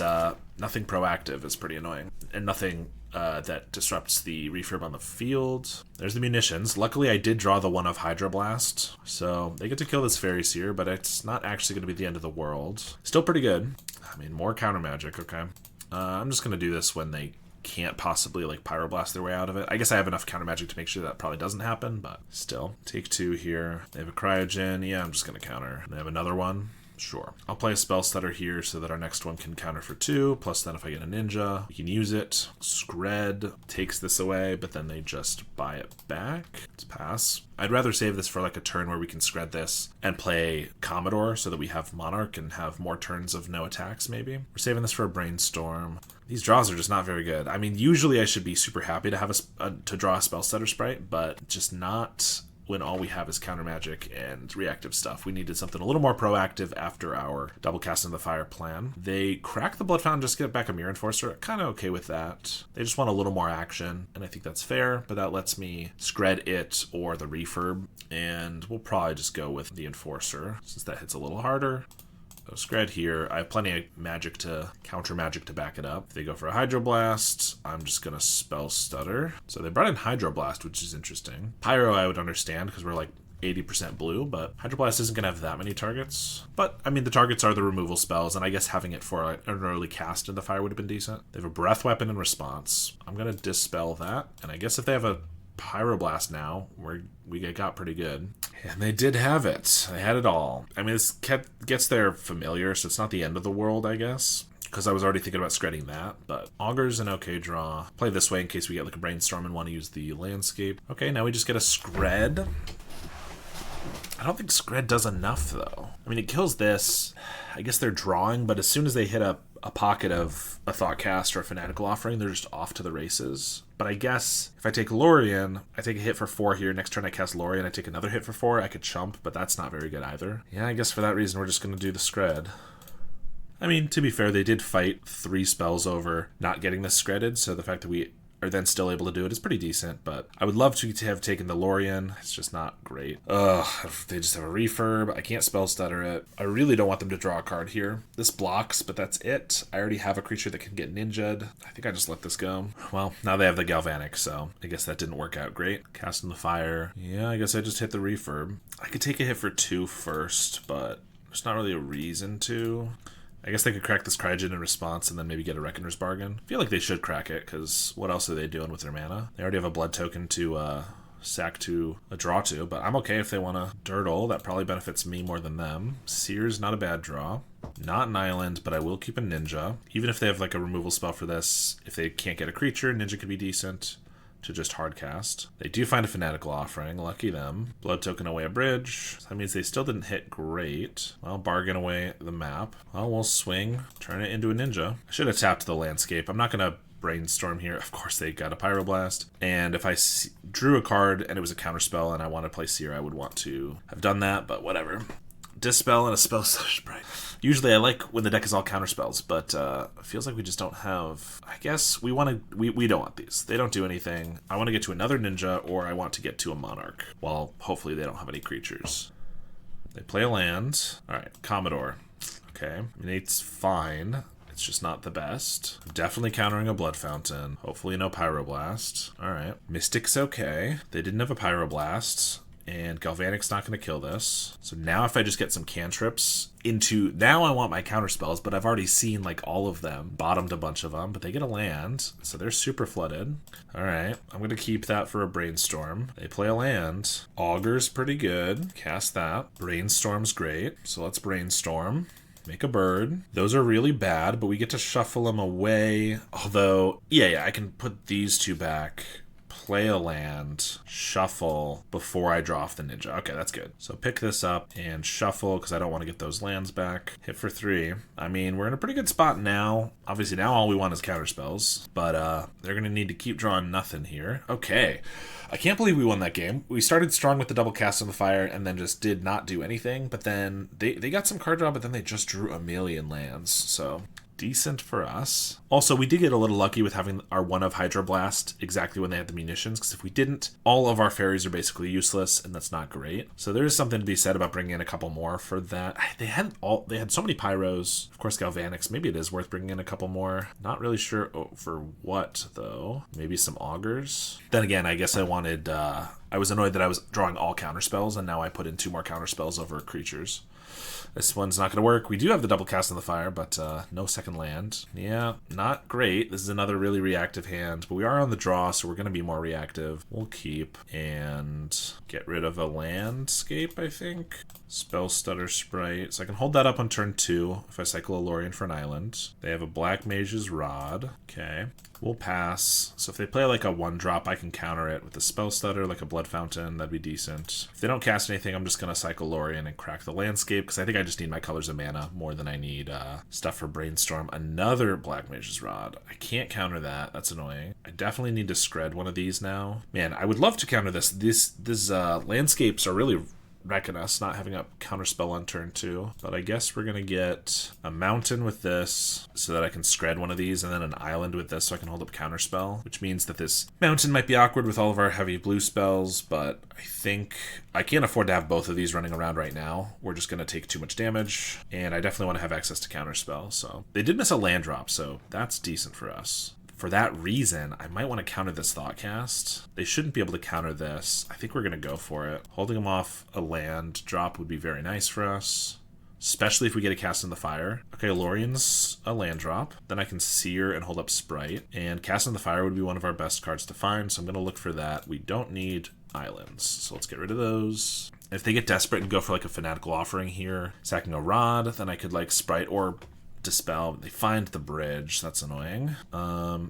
nothing proactive is pretty annoying. And nothing that disrupts the refurb on the field. There's the munitions. Luckily, I did draw the one of Hydroblast, so they get to kill this Fairies here, but it's not actually going to be the end of the world. Still pretty good. I mean, more counter magic, okay. I'm just going to do this when they can't possibly like Pyroblast their way out of it. I guess I have enough counter magic to make sure that probably doesn't happen, but still. Take 2 here. They have a Cryogen. Yeah, I'm just going to counter. They have another one. Sure. I'll play a Spell Stutter here so that our next one can counter for 2, plus then if I get a Ninja, we can use it. Scred takes this away, but then they just buy it back. Let's pass. I'd rather save this for like a turn where we can Scred this and play Commodore so that we have Monarch and have more turns of no attacks maybe. We're saving this for a Brainstorm. These draws are just not very good. I mean, usually I should be super happy to have to draw a Spell Stutter sprite, but just not when all we have is counter magic and reactive stuff. We needed something a little more proactive after our double cast into the fire plan. They crack the Blood Fountain, just get back a Mirror Enforcer. Kind of okay with that. They just want a little more action, and I think that's fair, but that lets me Scred it or the Refurb, and we'll probably just go with the Enforcer, since that hits a little harder. So Scred here. I have plenty of magic to counter magic to back it up. If they go for a Hydroblast, I'm just going to Spell Stutter. So they brought in Hydroblast, which is interesting. Pyro I would understand because we're like 80% blue, but Hydroblast isn't going to have that many targets. But, I mean, the targets are the removal spells, and I guess having it for an early cast in the fire would have been decent. They have a Breath Weapon in response. I'm going to Dispel that, and I guess if they have a Pyroblast now, we got pretty good. And they did have it. They had it all. I mean, this gets their familiar, so it's not the end of the world, I guess, because I was already thinking about Scredding that, but Augur's an okay draw. Play this way in case we get like a Brainstorm and want to use the landscape. Okay, now we just get a Scred. I don't think Scred does enough, though. I mean, it kills this. I guess they're drawing, but as soon as they hit a pocket of a Thoughtcast or a Fanatical Offering, they're just off to the races. But I guess if I take Lorien, I take a hit for 4 here. Next turn I cast Lorien, I take another hit for 4. I could chump, but that's not very good either. Yeah, I guess for that reason we're just going to do the Scred. I mean, to be fair, they did fight 3 spells over not getting this Scredded, so the fact that we are then still able to do it is pretty decent, but I would love to have taken the Lorien. It's just not great. Ugh, they just have a refurb. I can't spell stutter it. I really don't want them to draw a card here. This blocks, but that's it. I already have a creature that can get ninja'd. I think I just let this go. Well, now they have the Galvanic, so I guess that didn't work out great. Cast in the Fire. Yeah, I guess I just hit the refurb. I could take a hit for 2 first, but there's not really a reason to. I guess they could crack this Cryogen in response and then maybe get a Reckoner's Bargain. I feel like they should crack it, because what else are they doing with their mana? They already have a blood token to sack to a draw to, but I'm okay if they want to dirtle. That probably benefits me more than them. Seer's not a bad draw. Not an island, but I will keep a Ninja. Even if they have like a removal spell for this, if they can't get a creature, Ninja could be decent to just hard cast. They do find a Fanatical Offering, lucky them. Blood token away a bridge. So that means they still didn't hit great. Well, bargain away the map. Well, we'll swing, turn it into a Ninja. I should have tapped the landscape. I'm not going to brainstorm here. Of course, they got a Pyroblast. And if I drew a card and it was a counterspell and I want to play Seer, I would want to have done that, but whatever. Dispel and a Spell Sprite. Usually I like when the deck is all counterspells, but it feels like we just don't have. I guess we want to. We don't want these. They don't do anything. I want to get to another Ninja, or I want to get to a Monarch. Well, hopefully they don't have any creatures. They play a land. All right, Commodore. Okay, Inate's fine. It's just not the best. I'm definitely countering a Blood Fountain. Hopefully no Pyroblast. All right, Mystic's okay. They didn't have a Pyroblast. And Galvanic's not going to kill this. So now if I just get some cantrips into. Now I want my counterspells, but I've already seen like all of them. Bottomed a bunch of them, but they get a land. So they're super flooded. Alright, I'm going to keep that for a Brainstorm. They play a land. Augur's pretty good. Cast that. Brainstorm's great. So let's Brainstorm. Make a bird. Those are really bad, but we get to shuffle them away. Although, yeah, I can put these two back. Play a land, shuffle before I draw off the Ninja. Okay, that's good. So pick this up and shuffle because I don't want to get those lands back. Hit for 3. I mean, we're in a pretty good spot now. Obviously, now all we want is counterspells, but they're going to need to keep drawing nothing here. Okay. I can't believe we won that game. We started strong with the double cast on the fire and then just did not do anything, but then they got some card draw, but then they just drew a million lands, so decent for us. Also, we did get a little lucky with having our one of Hydroblast exactly when they had the munitions, because if we didn't, all of our fairies are basically useless, and that's not great. So there is something to be said about bringing in a couple more for that. They had so many Pyros, of course Galvanics. Maybe it is worth bringing in a couple more. Not really sure for what though. Maybe some Augurs. Then again, I guess I wanted. I was annoyed that I was drawing all counterspells, and now I put in 2 more counterspells over creatures. This one's not going to work. We do have the double cast on the fire, but no second land. Yeah, not great. This is another really reactive hand, but we are on the draw, so we're going to be more reactive. We'll keep and get rid of a landscape, I think. Spell Stutter Sprite. So I can hold that up on turn 2 if I cycle a Lorien for an island. They have a Black Mage's Rod. Okay. We'll pass. So if they play like a 1-drop, I can counter it with a Spell Stutter, like a Blood Fountain. That'd be decent. If they don't cast anything, I'm just going to cycle Lorien and crack the landscape, because I think I just need my colors of mana more than I need stuff for Brainstorm. Another Black Mage's Rod. I can't counter that. That's annoying. I definitely need to scred one of these now. Man, I would love to counter this. These landscapes are really wrecking us, not having a counterspell on turn 2. But I guess we're going to get a mountain with this so that I can scred one of these, and then an island with this so I can hold up counterspell, which means that this mountain might be awkward with all of our heavy blue spells, but I think I can't afford to have both of these running around right now. We're just going to take too much damage, and I definitely want to have access to counterspell. So they did miss a land drop, so that's decent for us. For that reason, I might want to counter this Thoughtcast. They shouldn't be able to counter this. I think we're going to go for it. Holding them off a land drop would be very nice for us, especially if we get a Cast in the Fire. Okay, Lorien's a land drop. Then I can Seer and hold up Sprite. And Cast in the Fire would be one of our best cards to find, so I'm going to look for that. We don't need islands, so let's get rid of those. If they get desperate and go for like a Fanatical Offering here, sacking a Rod, then I could like Sprite or Dispel. They find the bridge. That's annoying.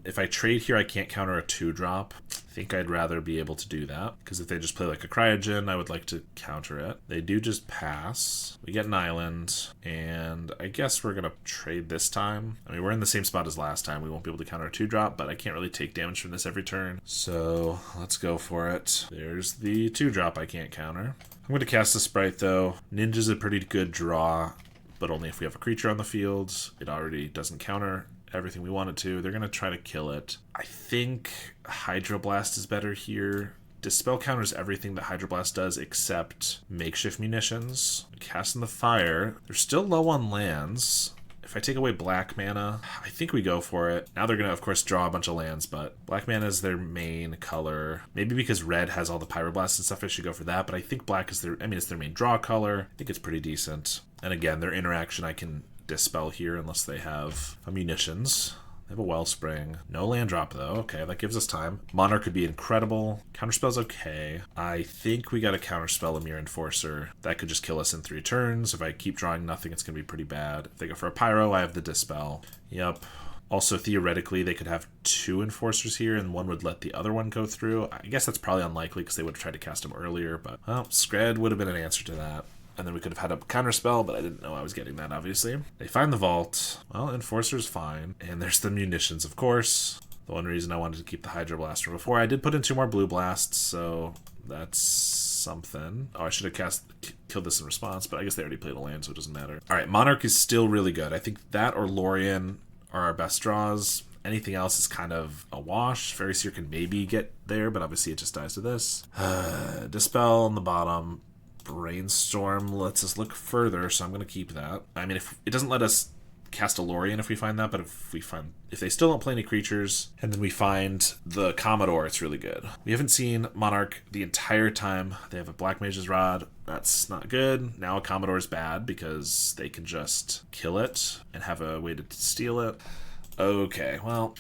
If I trade here, I can't counter a 2-drop. I think I'd rather be able to do that, because if they just play like a Cryogen, I would like to counter it. They do just pass. We get an island, and I guess we're going to trade this time. I mean, we're in the same spot as last time. We won't be able to counter a 2-drop, but I can't really take damage from this every turn. So let's go for it. There's the 2-drop I can't counter. I'm going to cast the Sprite, though. Ninja's a pretty good draw, but only if we have a creature on the field. It already doesn't counter everything we want it to. They're going to try to kill it. I think Hydroblast is better here. Dispel counters everything that Hydroblast does except makeshift munitions. Casting the Fire. They're still low on lands. If I take away black mana, I think we go for it. Now they're going to, of course, draw a bunch of lands, but black mana is their main color. Maybe because red has all the Pyroblasts and stuff, I should go for that, but I think black is it's their main draw color. I think it's pretty decent. And again, their interaction I can dispel here unless they have munitions. They have a Wellspring. No land drop, though. Okay, that gives us time. Monarch could be incredible. Counterspell's okay. I think we got to counterspell a Mere Enforcer. That could just kill us in 3 turns. If I keep drawing nothing, it's going to be pretty bad. If they go for a Pyro, I have the Dispel. Yep. Also, theoretically, they could have 2 Enforcers here, and one would let the other one go through. I guess that's probably unlikely because they would have tried to cast them earlier, but, well, Scred would have been an answer to that. And then we could have had a counterspell, but I didn't know I was getting that, obviously. They find the vault. Well, Enforcer's fine. And there's the munitions, of course. The one reason I wanted to keep the Hydroblast from before. I did put in 2 more Blue Blasts, so that's something. Oh, I should have killed this in response, but I guess they already played a land, so it doesn't matter. All right, Monarch is still really good. I think that or Lorien are our best draws. Anything else is kind of a wash. Fairy Seer can maybe get there, but obviously it just dies to this. Dispel on the bottom. Brainstorm lets us look further, so I'm going to keep that. I mean, if it doesn't let us cast a Lorien if we find that, but if they still don't play any creatures, and then we find the Commodore, it's really good. We haven't seen Monarch the entire time. They have a Black Mage's Rod. That's not good. Now a Commodore is bad because they can just kill it and have a way to steal it. Okay, well,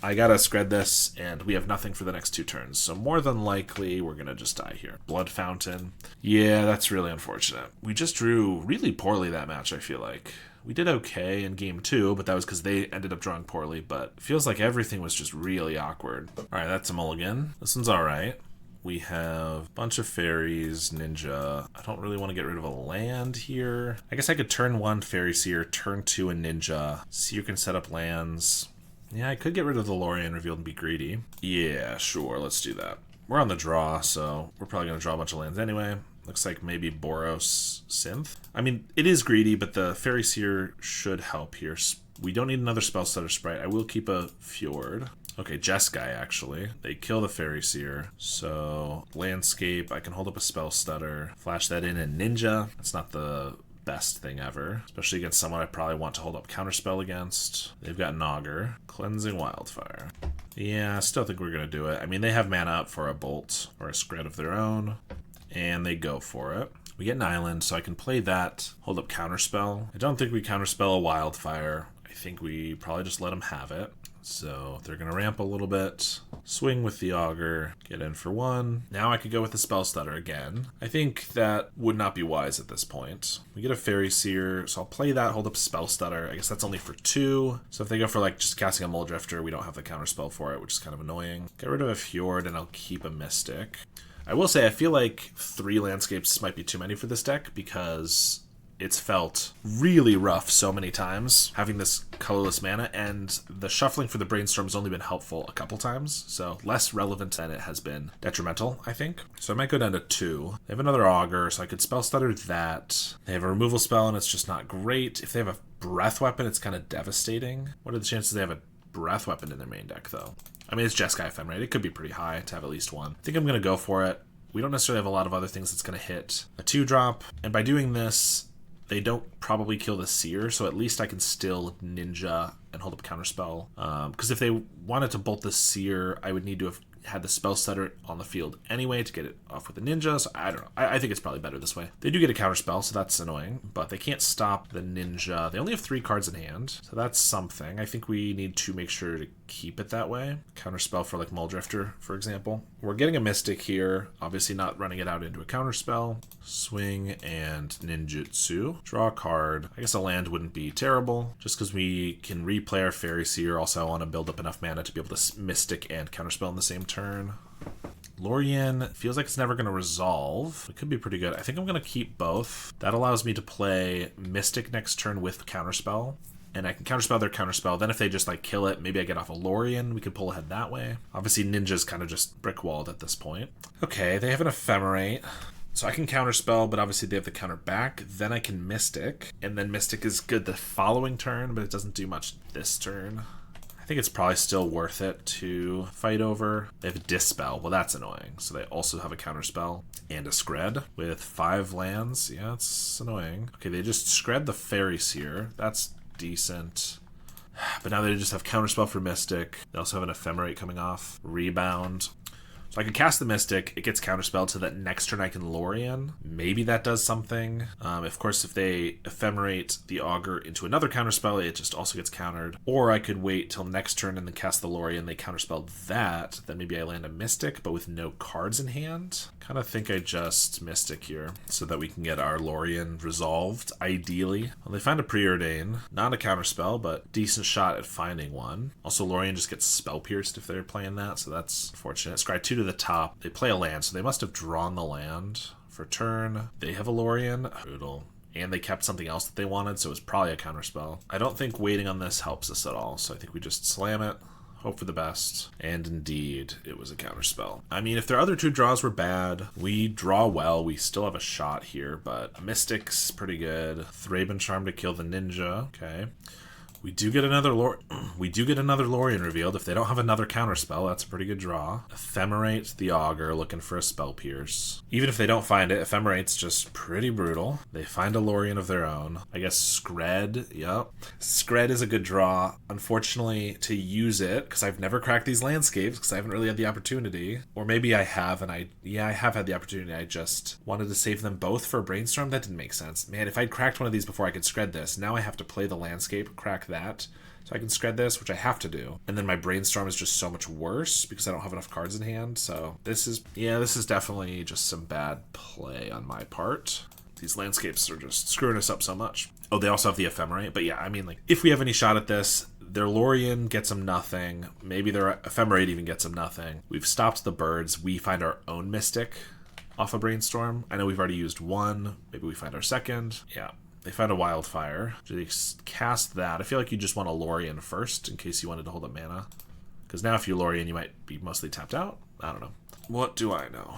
I gotta Scred this, and we have nothing for the next 2 turns, so more than likely we're gonna just die here. Blood Fountain. Yeah, that's really unfortunate. We just drew really poorly that match, I feel like. We did okay in game 2, but that was because they ended up drawing poorly, but it feels like everything was just really awkward. Alright, that's a mulligan. This one's alright. We have a bunch of fairies, ninja. I don't really want to get rid of a land here. I guess I could turn 1 Fairy Seer, turn 2 a ninja. Seer can set up lands. Yeah, I could get rid of the Lorien revealed and be greedy. Yeah, sure, let's do that. We're on the draw, so we're probably going to draw a bunch of lands anyway. Looks like maybe Boros Synth. I mean, it is greedy, but the Fairy Seer should help here. We don't need another Spellstutter Sprite. I will keep a Fjord. Okay, Jeskai, actually. They kill the Fairy Seer. So, Landscape, I can hold up a Spellstutter, flash that in, and Ninja. That's not the best thing ever, especially against someone I probably want to hold up Counterspell against. They've got Nogger. Cleansing Wildfire. Yeah, I still think we're going to do it. I mean, they have mana up for a Bolt or a Scred of their own, and they go for it. We get an island, so I can play that, hold up Counterspell. I don't think we Counterspell a Wildfire. I think we probably just let them have it. So they're going to ramp a little bit, swing with the Augur, get in for 1. Now I could go with the Spellstutter again. I think that would not be wise at this point. We get a Fairy Seer, so I'll play that, hold up Spellstutter. I guess that's only for 2. So if they go for like just casting a Muldrifter, we don't have the counterspell for it, which is kind of annoying. Get rid of a Fjord and I'll keep a Mystic. I will say I feel like 3 landscapes might be too many for this deck because it's felt really rough so many times having this colorless mana, and the shuffling for the Brainstorm has only been helpful a couple times, so less relevant than it has been detrimental, I think. So I might go down to 2. They have another Augur, so I could Spellstutter that. They have a removal spell, and it's just not great. If they have a Breath Weapon, it's kind of devastating. What are the chances they have a Breath Weapon in their main deck, though? I mean, it's Jeskai Fem, right? It could be pretty high to have at least 1. I think I'm going to go for it. We don't necessarily have a lot of other things that's going to hit a 2-drop, and by doing this, they don't probably kill the Seer, so at least I can still Ninja and hold up Counterspell. Because if they wanted to bolt the Seer, I would need to have had the Spellstutter on the field anyway to get it off with the Ninja, so I don't know. I think it's probably better this way. They do get a Counterspell, so that's annoying, but they can't stop the Ninja. They only have 3 cards in hand, so that's something. I think we need to make sure to keep it that way. Counterspell for like Muldrifter, for example. We're getting a Mystic here, obviously not running it out into a Counterspell. Swing and Ninjutsu. Draw a card. I guess a land wouldn't be terrible, just because we can replay our Fairy Seer. Also, I want to build up enough mana to be able to Mystic and Counterspell in the same turn. Lorien feels like it's never going to resolve. It could be pretty good. I think I'm going to keep both. That allows me to play Mystic next turn with Counterspell, and I can Counterspell their Counterspell. Then if they just like kill it, maybe I get off a Lorien. We could pull ahead that way. Obviously, Ninja's kind of just brick-walled at this point. Okay, they have an Ephemerate. So I can counterspell, but obviously they have the counter back. Then I can Mystic, and then Mystic is good the following turn, but it doesn't do much this turn. I think it's probably still worth it to fight over. They have a Dispel. Well, that's annoying. So they also have a counterspell and a Scred with 5 lands. Yeah, it's annoying. Okay, they just Scred the Fairy Seer. That's decent. But now they just have counterspell for Mystic. They also have an Ephemerate coming off. Rebound. So I can cast the Mystic, it gets counterspelled, so that next turn I can Lorien. Maybe that does something. Of course, if they Ephemerate the Augur into another counterspell, it just also gets countered. Or I could wait till next turn and then cast the Lorien, they counterspelled that, then maybe I land a Mystic, but with no cards in hand. Kind of think I just Mystic here, so that we can get our Lorien resolved, ideally. Well, they find a Preordain, not a counterspell, but decent shot at finding one. Also, Lorien just gets Spell Pierced if they're playing that, so that's unfortunate. Scry 2 to the top. They play a land, so they must have drawn the land for turn. They have a Lorien. Brutal. And they kept something else that they wanted, so it was probably a counterspell. I don't think waiting on this helps us at all, so I think we just slam it, hope for the best. And indeed, it was a counterspell. I mean, if their other 2 draws were bad, we draw well, we still have a shot here, but Mystic's pretty good. Thraben Charm to kill the ninja. Okay. We do get another Lorien revealed. If they don't have another counterspell, that's a pretty good draw. Ephemerate the Augur, looking for a Spell Pierce. Even if they don't find it, Ephemerate's just pretty brutal. They find a Lorien of their own. I guess Scred, yep. Scred is a good draw. Unfortunately, to use it, because I've never cracked these landscapes, because I haven't really had the opportunity. Or maybe I have, and I have had the opportunity. I just wanted to save them both for a Brainstorm. That didn't make sense. Man, if I'd cracked one of these before I could Scred this, now I have to play the landscape, crack that. So I can Scred this, which I have to do. And then my Brainstorm is just so much worse because I don't have enough cards in hand. So this is definitely just some bad play on my part. These landscapes are just screwing us up so much. Oh, they also have the Ephemerate. But yeah, I mean, like, if we have any shot at this, their Lorien gets them nothing. Maybe their Ephemerate even gets them nothing. We've stopped the birds. We find our own Mystic off a Brainstorm. I know we've already used one. Maybe we find our second. Yeah. They found a Wildfire. Do they cast that? I feel like you just want a Lorien first in case you wanted to hold up mana. Because now if you Lorien, you might be mostly tapped out. I don't know. What do I know?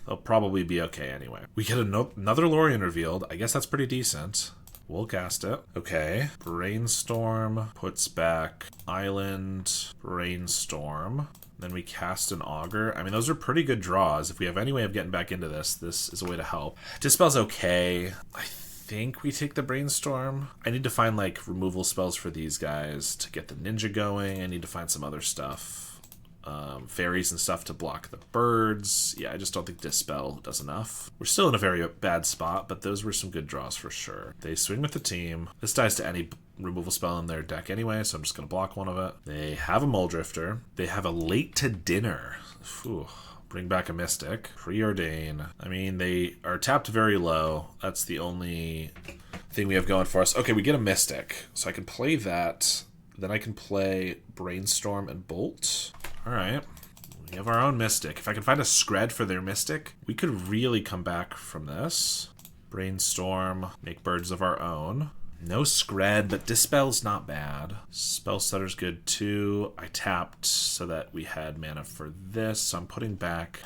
They'll probably be okay anyway. We get another Lorien revealed. I guess that's pretty decent. We'll cast it. Okay. Brainstorm puts back Island, Brainstorm. Then we cast an Augur. I mean, those are pretty good draws. If we have any way of getting back into this, this is a way to help. Dispel's okay. I think we take the Brainstorm. I need to find like removal spells for these guys to get the ninja going. I need to find some other stuff. Fairies and stuff to block the birds. Yeah, I just don't think Dispel does enough. We're still in a very bad spot, but those were some good draws for sure. They swing with the team. This dies to any removal spell in their deck anyway, so I'm just going to block one of it. They have a Muldrifter. They have a Late to Dinner. Phew. Bring back a Mystic. Preordain. I mean, they are tapped very low. That's the only thing we have going for us. Okay, we get a Mystic, so I can play that. Then I can play Brainstorm and Bolt. All right. We have our own Mystic. If I can find a Scred for their Mystic, we could really come back from this. Brainstorm, make birds of our own. No Scred, but Dispel's not bad. Spellstutter's good too. I tapped so that we had mana for this, so I'm putting back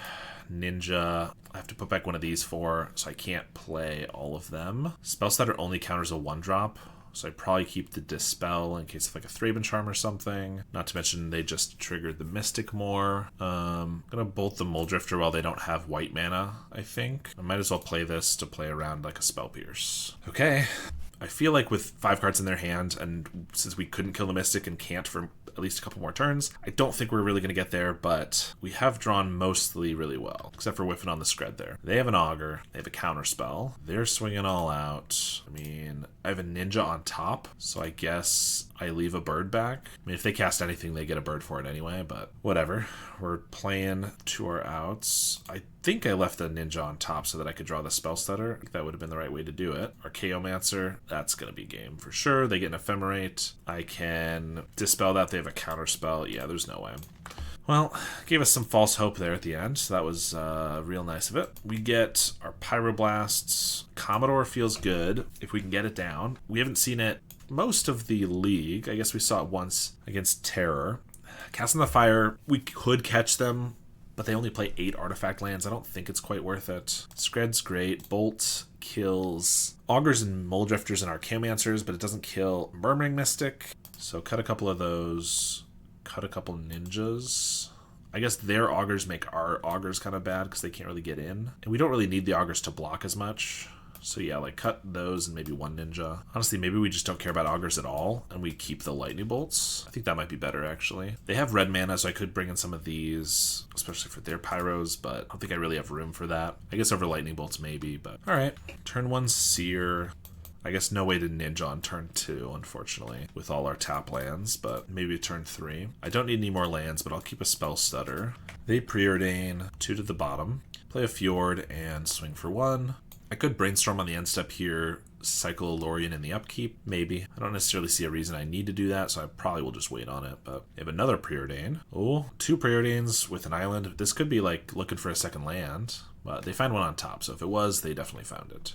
Ninja. I have to put back one of these 4, so I can't play all of them. Spellstutter only counters a 1-drop. So I probably keep the Dispel in case of like a Thraben Charm or something. Not to mention they just triggered the Mystic more. I'm gonna bolt the Muldrifter while they don't have white mana, I think. I might as well play this to play around like a Spell Pierce. Okay. I feel like with 5 cards in their hand, and since we couldn't kill the Mystic and can't for at least a couple more turns, I don't think we're really going to get there, but we have drawn mostly really well, except for whiffing on the Scred there. They have an Augur. They have a Counterspell. They're swinging all out. I mean, I have a Ninja on top, so I guess I leave a bird back. I mean, if they cast anything, they get a bird for it anyway, but whatever. We're playing to our outs. I think I left the Ninja on top so that I could draw the Spellstutter. I think that would have been the right way to do it. Archaeomancer, that's going to be game for sure. They get an Ephemerate. I can Dispel that. They have a Counterspell. Yeah, there's no way. Well, gave us some false hope there at the end, so that was real nice of it. We get our Pyroblasts. Commodore feels good if we can get it down. We haven't seen it most of the league. I guess we saw it once against Terror. Casting the Fire, we could catch them but they only play 8 artifact lands. I don't think it's quite worth it. Skred's great. Bolt kills Augurs and Moldrifters and Archaeomancers, but it doesn't kill Murmuring Mystic. So cut a couple of those. Cut a couple ninjas. I guess their Augurs make our Augurs kind of bad because they can't really get in. And we don't really need the Augurs to block as much. So yeah, like cut those and maybe one ninja. Honestly, maybe we just don't care about Augurs at all and we keep the lightning bolts. I think that might be better actually. They have red mana, so I could bring in some of these, especially for their pyros, but I don't think I really have room for that. I guess over lightning bolts maybe, but all right. Turn 1 Seer. I guess no way to ninja on turn 2, unfortunately, with all our tap lands, but maybe turn 3. I don't need any more lands, but I'll keep a Spell Stutter. They Preordain, 2 to the bottom. Play a Fjord and swing for 1. I could Brainstorm on the end step here, cycle a Lorien in the upkeep, maybe. I don't necessarily see a reason I need to do that, so I probably will just wait on it, but we have another Preordain. Oh, 2 Preordains with an island. This could be like looking for a second land. But they find one on top, so if it was, they definitely found it.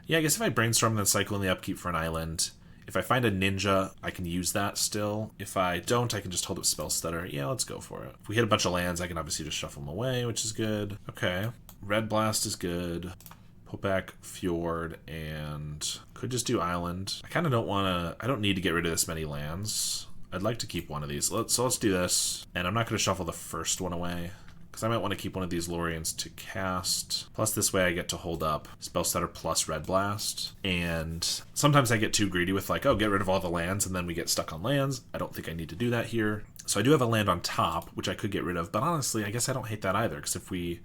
Yeah, I guess if I Brainstorm and then cycle in the upkeep for an island, if I find a ninja, I can use that still. If I don't, I can just hold up Spell Stutter. Yeah, let's go for it. If we hit a bunch of lands, I can obviously just shuffle them away, which is good. Okay, Red Blast is good. Put back Fjord and could just do Island. I kind of don't want to, I don't need to get rid of this many lands. I'd like to keep one of these. So let's do this. And I'm not going to shuffle the first one away, because I might want to keep one of these Loriens to cast. Plus this way I get to hold up Spell Stutter plus Red Blast. And sometimes I get too greedy with like, oh, get rid of all the lands, and then we get stuck on lands. I don't think I need to do that here. So I do have a land on top, which I could get rid of. But honestly, I guess I don't hate that either, because if we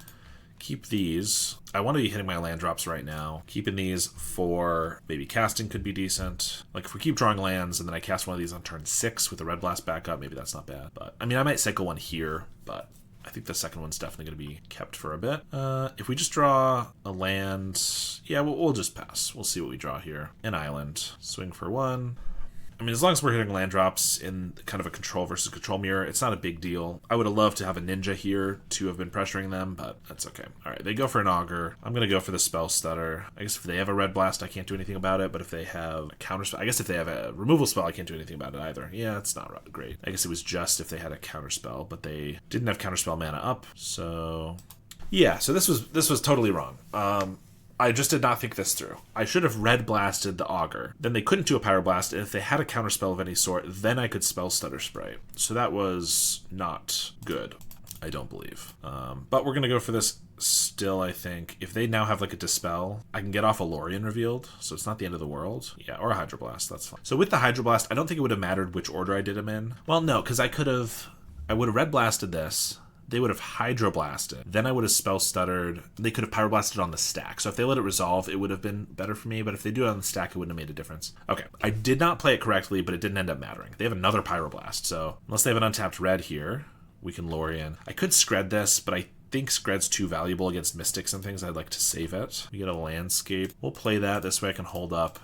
keep these, I want to be hitting my land drops right now. Keeping these for maybe casting could be decent. Like if we keep drawing lands and then I cast one of these on turn 6 with the Red Blast backup, maybe that's not bad. But I mean, I might cycle one here, but I think the second one's definitely going to be kept for a bit. If we just draw a land, yeah, we'll just pass. We'll see what we draw here. An island. Swing for 1. I mean, as long as we're hitting land drops in kind of a control versus control mirror, it's not a big deal. I would have loved to have a ninja here to have been pressuring them, but that's okay. All right, they go for an Augur. I'm going to go for the Spell Stutter. I guess if they have a Red Blast, I can't do anything about it, but if they have a counter spell, I guess if they have a removal spell, I can't do anything about it either. Yeah, it's not great. I guess it was just if they had a counter spell, but they didn't have counter spell mana up, so yeah, so this was totally wrong. I just did not think this through. I should have Red Blasted the Augur. Then they couldn't do a Pyroblast, and if they had a counterspell of any sort, then I could Spell Stutter Sprite. So that was not good, I don't believe. But we're going to go for this still, I think. If they now have like a Dispel, I can get off a Lorien revealed, so it's not the end of the world. Yeah, or a Hydroblast, that's fine. So with the Hydroblast, I don't think it would have mattered which order I did them in. Well, no, because I would have Red Blasted this. They would have Hydroblasted. Then I would have Spell Stuttered. They could have Pyroblasted on the stack. So if they let it resolve, it would have been better for me. But if they do it on the stack, it wouldn't have made a difference. Okay, I did not play it correctly, but it didn't end up mattering. They have another Pyroblast. So unless they have an untapped red here, we can Lorien. I could Skred this, but I think Skred's too valuable against Mystics and things. I'd like to save it. We get a Landscape. We'll play that. This way I can hold up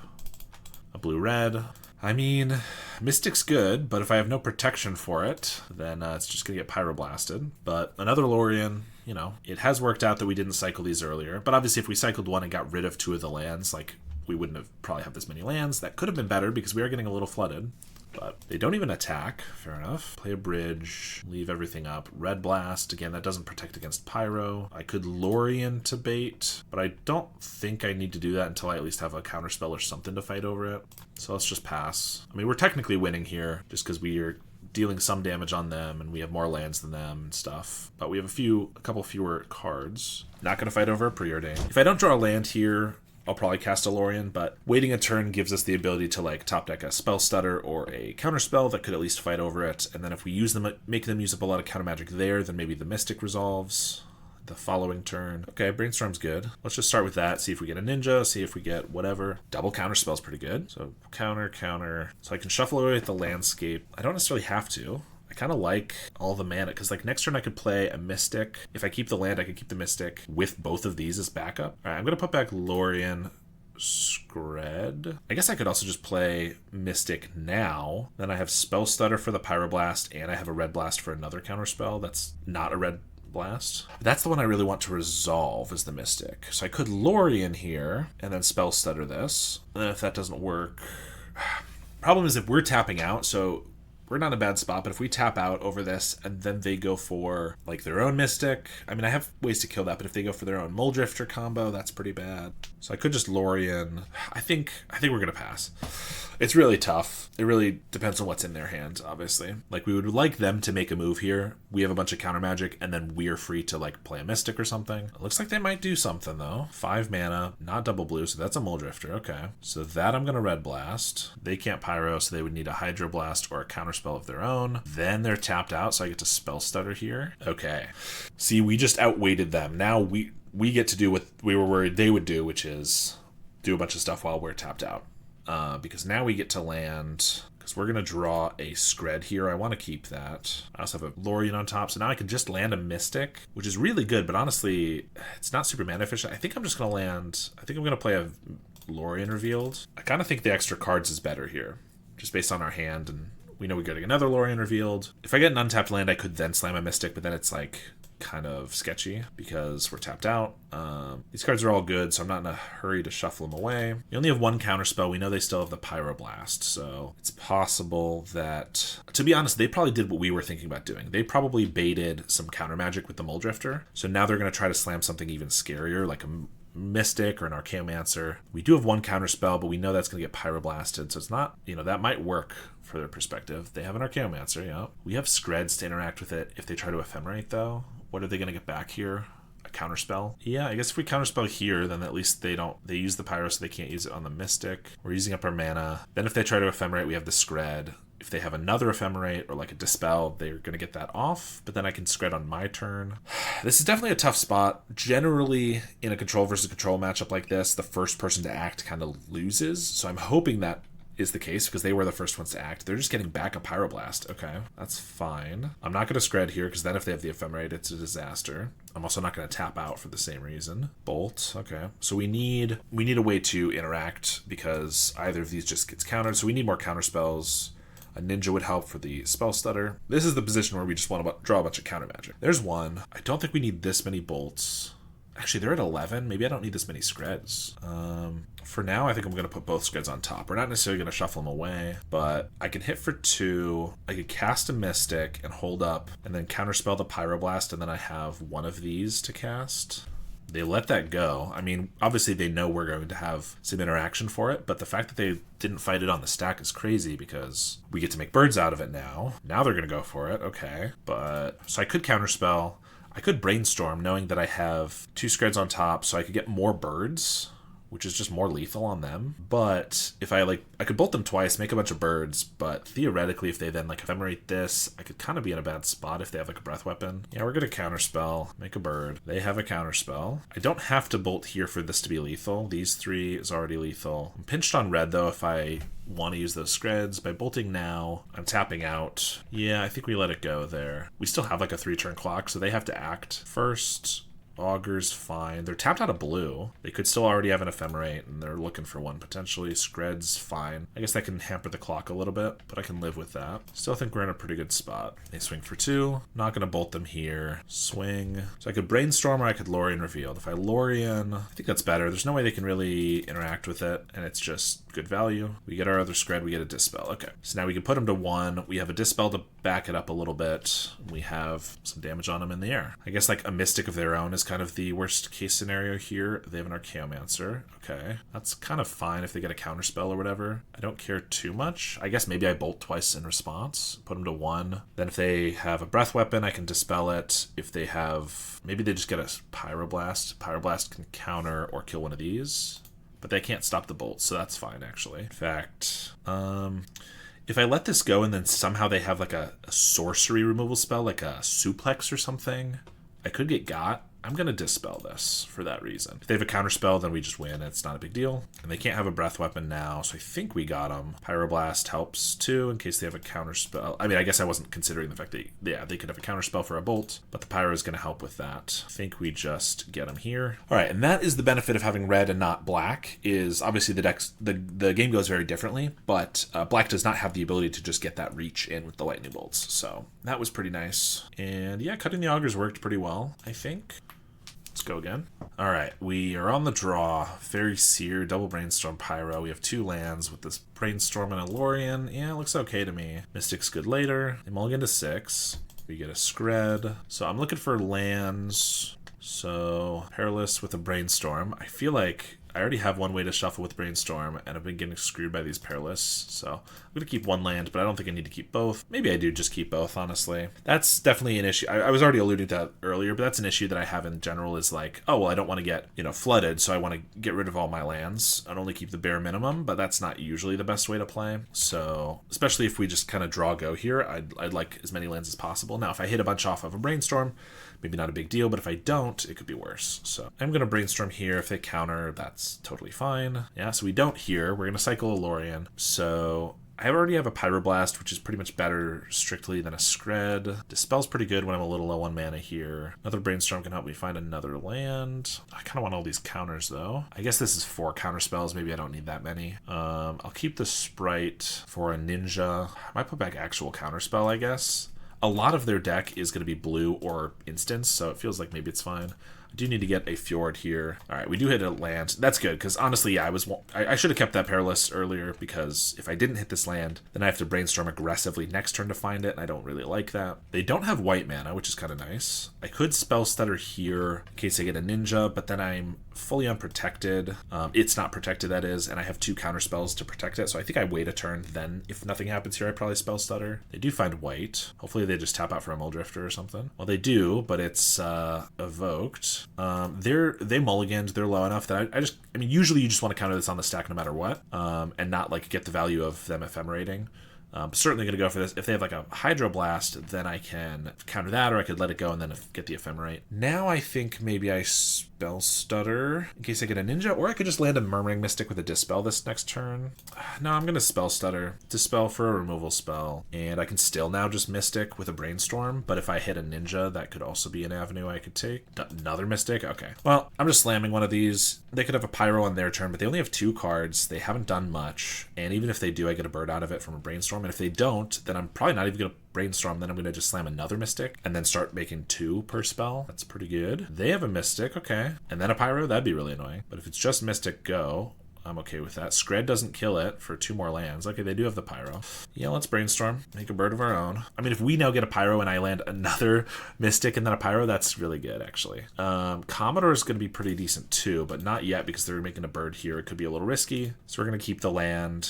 a blue-red. I mean, Mystic's good, but if I have no protection for it, then it's just going to get Pyroblasted. But another Lorien, you know, it has worked out that we didn't cycle these earlier. But obviously if we cycled one and got rid of 2 of the lands, like, we wouldn't have probably have this many lands. That could have been better because we are getting a little flooded. But they don't even attack. Fair enough. Play a bridge. Leave everything up. Red Blast. Again, that doesn't protect against Pyro. I could Lorien to bait, but I don't think I need to do that until I at least have a counterspell or something to fight over it. So let's just pass. I mean, we're technically winning here just because we are dealing some damage on them and we have more lands than them and stuff. But we have a couple fewer cards. Not going to fight over a Preordain. If I don't draw a land here, I'll probably cast a Lorien, but waiting a turn gives us the ability to like top deck a Spell Stutter or a counterspell that could at least fight over it. And then if we use them, make them use up a lot of counter magic there, then maybe the Mystic resolves the following turn. Okay, Brainstorm's good. Let's just start with that, see if we get a ninja, see if we get whatever. Double counterspell's pretty good. So counter. So I can shuffle away with the Landscape. I don't necessarily have to. I kind of like all the mana, because like next turn I could play a Mystic. If I keep the land, I could keep the Mystic with both of these as backup. All right, I'm going to put back Lorien, Skred. I guess I could also just play Mystic now. Then I have Spell Stutter for the Pyroblast, and I have a Red Blast for another counterspell that's not a Red Blast. That's the one I really want to resolve, is the Mystic. So I could Lorien here, and then Spell Stutter this. And then if that doesn't work... Problem is if we're tapping out, so we're not in a bad spot, but if we tap out over this and then they go for like their own Mystic, I mean, I have ways to kill that, but if they go for their own Muldrifter combo, that's pretty bad. So I could just Lorien. I think we're gonna pass. It's really tough. It really depends on what's in their hands, obviously. Like, we would like them to make a move here. We have a bunch of counter magic, and then we're free to, like, play a Mystic or something. It looks like they might do something, though. 5 mana, not double blue, so that's a Muldrifter. Okay. So that I'm going to Red Blast. They can't Pyro, so they would need a Hydro Blast or a Counterspell of their own. Then they're tapped out, so I get to Spell Stutter here. Okay. See, we just outweighted them. Now we get to do what we were worried they would do, which is do a bunch of stuff while we're tapped out. Because now we get to land, because we're going to draw a Scred here. I want to keep that. I also have a Lorien on top, so now I can just land a Mystic, which is really good, but honestly, it's not super mana efficient. I think I'm just going to land, I think I'm going to play a Lorien Revealed. I kind of think the extra cards is better here, just based on our hand, and we know we're getting another Lorien Revealed. If I get an untapped land, I could then slam a Mystic, but then it's like kind of sketchy because we're tapped out. These cards are all good, so I'm not in a hurry to shuffle them away. We only have one counterspell. We know they still have the Pyroblast, so it's possible that, to be honest, they probably did what we were thinking about doing. They probably baited some counter magic with the Muldrifter, so now they're going to try to slam something even scarier, like a Mystic or an Archaeomancer. We do have one counterspell, but we know that's going to get Pyroblasted, so it's not, that might work for their perspective. They have an Archaeomancer, yeah. We have Screds to interact with it if they try to Ephemerate, though. What are they going to get back here? A counterspell? Yeah, I guess if we counterspell here, then at least they use the Pyro, so they can't use it on the Mystic. We're using up our mana. Then if they try to Ephemerate, we have the Scred. If they have another Ephemerate or like a Dispel, they're going to get that off, but then I can Scred on my turn. This is definitely a tough spot. Generally, in a control versus control matchup like this, the first person to act kind of loses, so I'm hoping that is the case because they were the first ones to act. They're just getting back a Pyroblast. Okay, that's fine. I'm not going to Scred here because then if they have the Ephemerate, it's a disaster. I'm also not going to tap out for the same reason. Bolt. Okay, so we need a way to interact because either of these just gets countered, so we need more counter spells. A Ninja would help for the Spell Stutter. This is the position where we just want to draw a bunch of counter magic. There's one. I don't think we need this many bolts. Actually, they're at 11. Maybe I don't need this many Screds. For now, I think I'm going to put both Screds on top. We're not necessarily going to shuffle them away, but I can hit for 2. I could cast a Mystic and hold up, and then counterspell the Pyroblast, and then I have one of these to cast. They let that go. I mean, obviously they know we're going to have some interaction for it, but the fact that they didn't fight it on the stack is crazy because we get to make birds out of it now. Now they're going to go for it. Okay. But so I could counterspell. I could brainstorm knowing that I have 2 Screds on top, so I could get more birds, which is just more lethal on them. But if I could bolt them twice, make a bunch of birds, but theoretically if they then Ephemerate this, I could kind of be in a bad spot if they have a breath weapon. Yeah, we're gonna counterspell, make a bird. They have a counterspell. I don't have to bolt here for this to be lethal. These 3 is already lethal. I'm pinched on red though if I want to use those Screds. By bolting now, I'm tapping out. Yeah, I think we let it go there. We still have a 3-turn clock, so they have to act first. Augur's fine. They're tapped out of blue. They could still already have an Ephemerate, and they're looking for one potentially. Scred's fine. I guess that can hamper the clock a little bit, but I can live with that. Still think we're in a pretty good spot. They swing for 2. Not going to bolt them here. Swing. So I could Brainstorm or I could Lorien Revealed. If I Lorien, I think that's better. There's no way they can really interact with it, and it's just good value. We get our other Scred. We get a Dispel. Okay. So now we can put them to 1. We have a Dispel to back it up a little bit. We have some damage on them in the air. I guess a Mystic of their own is kind of the worst case scenario here. They have an Archaeomancer. Okay. That's kind of fine if they get a counterspell or whatever. I don't care too much. I guess maybe I bolt twice in response. Put them to 1. Then if they have a breath weapon, I can dispel it. If they have, maybe they just get a Pyroblast. Pyroblast can counter or kill one of these. But they can't stop the bolt, so that's fine actually. In fact, if I let this go and then somehow they have a sorcery removal spell, like a suplex or something, I could get got. I'm going to dispel this for that reason. If they have a counterspell, then we just win. It's not a big deal. And they can't have a breath weapon now, so I think we got them. Pyroblast helps too, in case they have a counterspell. I mean, I guess I wasn't considering the fact that, yeah, they could have a counterspell for a bolt, but the Pyro is going to help with that. I think we just get them here. All right, and that is the benefit of having red and not black, is obviously the game goes very differently, but black does not have the ability to just get that reach in with the lightning bolts. So that was pretty nice. And yeah, cutting the augurs worked pretty well, I think. Let's go again. All right, we are on the draw. Fairy Seer, double Brainstorm, Pyro. We have 2 lands with this Brainstorm and a Lorien. Yeah, it looks okay to me. Mystic's good later. They mulligan to 6. We get a Scred. So I'm looking for lands. So Perilous with a Brainstorm. I feel like I already have one way to shuffle with Brainstorm, and I've been getting screwed by these Perilous, so I'm going to keep 1 land, but I don't think I need to keep both. Maybe I do just keep both, honestly. That's definitely an issue. I was already alluding to that earlier, but that's an issue that I have in general is like, oh, well, I don't want to get, flooded, so I want to get rid of all my lands and only keep the bare minimum, but that's not usually the best way to play. So, especially if we just kind of draw go here, I'd like as many lands as possible. Now, if I hit a bunch off of a Brainstorm, maybe not a big deal, but if I don't, it could be worse. So I'm going to Brainstorm here. If they counter, that's totally fine. Yeah, so we don't here. We're going to cycle a Lorien. So I already have a Pyroblast, which is pretty much better strictly than a Scred. Dispel's pretty good when I'm a little low on mana here. Another Brainstorm can help me find another land. I kind of want all these counters, though. I guess this is 4 counter spells. Maybe I don't need that many. I'll keep the Sprite for a Ninja. I might put back actual counterspell, I guess. A lot of their deck is going to be blue or instants, so it feels like maybe it's fine. I do need to get a Fjord here. All right, we do hit a land. That's good, because honestly, yeah, I should have kept that Perilous earlier, because if I didn't hit this land, then I have to Brainstorm aggressively next turn to find it, and I don't really like that. They don't have white mana, which is kind of nice. I could Spell Stutter here in case I get a Ninja, but then I'm fully unprotected. It's not protected, that is, and I have 2 counter spells to protect it, so I think I wait a turn, then if nothing happens here, I probably Spell Stutter. They do find white. Hopefully they just tap out for a Muldrifter or something. Well, they do, but it's evoked. They mulliganed. They're low enough that I mean, usually you just want to counter this on the stack no matter what, and not like get the value of them ephemerating. Certainly going to go for this. If they have like a Hydroblast, then I can counter that, or I could let it go and then get the Ephemerate. Now I think maybe I Spell Stutter in case I get a Ninja, or I could just land a Murmuring Mystic with a Dispel this next turn. No, I'm going to Spell Stutter. Dispel for a removal spell, and I can still now just Mystic with a Brainstorm, but if I hit a Ninja, that could also be an avenue I could take. Another Mystic? Okay. Well, I'm just slamming one of these. They could have a Pyro on their turn, but they only have 2 cards. They haven't done much, and even if they do, I get a bird out of it from a Brainstorm. And if they don't, then I'm probably not even going to Brainstorm. Then I'm going to just slam another Mystic and then start making 2 per spell. That's pretty good. They have a Mystic, okay. And then a Pyro, that'd be really annoying. But if it's just Mystic, go. I'm okay with that. Scred doesn't kill it for 2 more lands. Okay, they do have the Pyro. Yeah, let's Brainstorm. Make a bird of our own. I mean, if we now get a Pyro and I land another Mystic and then a Pyro, that's really good, actually. Commodore is going to be pretty decent too, but not yet because they're making a bird here. It could be a little risky. So we're going to keep the land.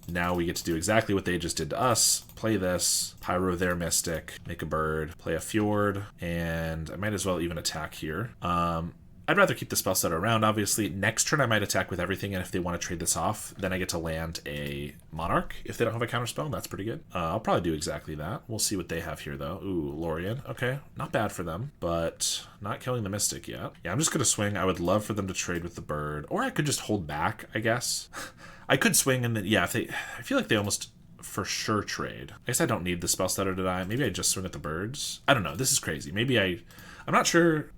Now we get to do exactly what they just did to us. Play this, Pyro their Mystic, make a bird, play a Fjord, and I might as well even attack here. I'd rather keep the Spell Stutter around, obviously. Next turn, I might attack with everything, and if they want to trade this off, then I get to land a Monarch. If they don't have a counterspell, that's pretty good. I'll probably do exactly that. We'll see what they have here, though. Ooh, Lorien. Okay, not bad for them, but not killing the Mystic yet. Yeah, I'm just going to swing. I would love for them to trade with the bird, or I could just hold back, I guess. I could swing, and then, yeah, I feel like they almost for sure trade. I guess I don't need the Spell Stutter to die. Maybe I just swing at the birds. I don't know. This is crazy. Maybe I'm not sure.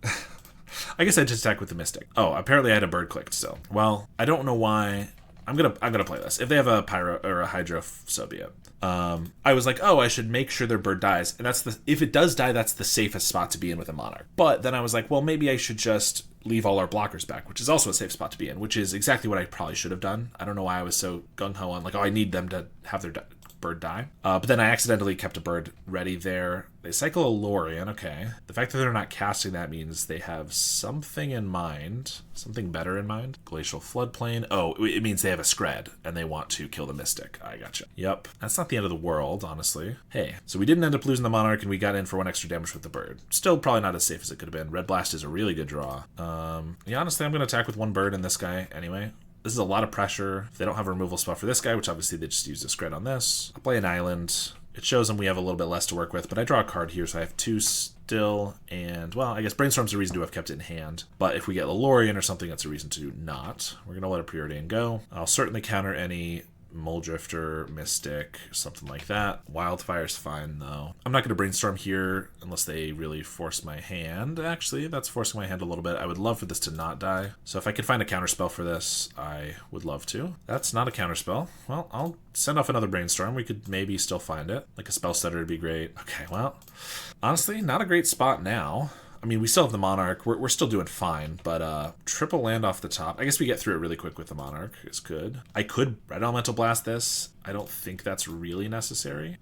I guess I just attack with the Mystic. Oh, apparently I had a bird clicked still. Well, I don't know why. I'm gonna play this. If they have a Pyro or a Hydro, so be it. I was like, oh, I should make sure their bird dies, and if it does die, that's the safest spot to be in with a Monarch. But then I was like, well, maybe I should just leave all our blockers back, which is also a safe spot to be in, which is exactly what I probably should have done. I don't know why I was so gung-ho on like, oh, I need them to have their bird die. But then I accidentally kept a bird ready there. They cycle a Lorien, okay. The fact that they're not casting that means they have something in mind, something better in mind. Glacial Floodplain. Oh, it means they have a Scred and they want to kill the Mystic. I gotcha. Yep. That's not the end of the world, honestly. Hey, so we didn't end up losing the Monarch and we got in for 1 extra damage with the bird. Still probably not as safe as it could have been. Red Blast is a really good draw. Yeah, honestly, I'm going to attack with 1 bird and this guy anyway. This is a lot of pressure. If they don't have a removal spell for this guy, which obviously they just used a Scred on this. I'll play an island. It shows them we have a little bit less to work with, but I draw a card here, so I have 2 still, and, well, I guess Brainstorm's a reason to have kept it in hand. But if we get Lorien or something, that's a reason to not. We're going to let a Preordain go. I'll certainly counter any Muldrifter, Mystic, something like that. Wildfire's fine, though. I'm not going to Brainstorm here unless they really force my hand. Actually, that's forcing my hand a little bit. I would love for this to not die. So if I could find a counterspell for this, I would love to. That's not a counterspell. Well, I'll send off another Brainstorm. We could maybe still find it. Like a Spell Stutter would be great. Okay, well, honestly, not a great spot now. mean, we still have the Monarch. We're still doing fine, but triple land off the top. I guess we get through it really quick with the Monarch. It's good. I could Red Elemental Blast this. I don't think that's really necessary.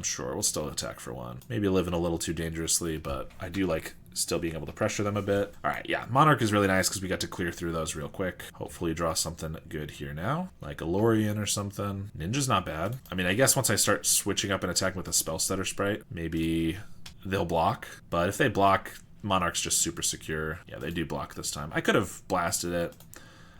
Sure, we'll still attack for one. Maybe living a little too dangerously, but I do like still being able to pressure them a bit. All right, yeah, Monarch is really nice because we got to clear through those real quick. Hopefully draw something good here now, like a Lorien or something. Ninja's not bad. I mean, I guess once I start switching up and attacking with a Spell Stutter Sprite, maybe they'll block. But if they block, Monarch's just super secure. Yeah, they do block this time. I could have blasted it.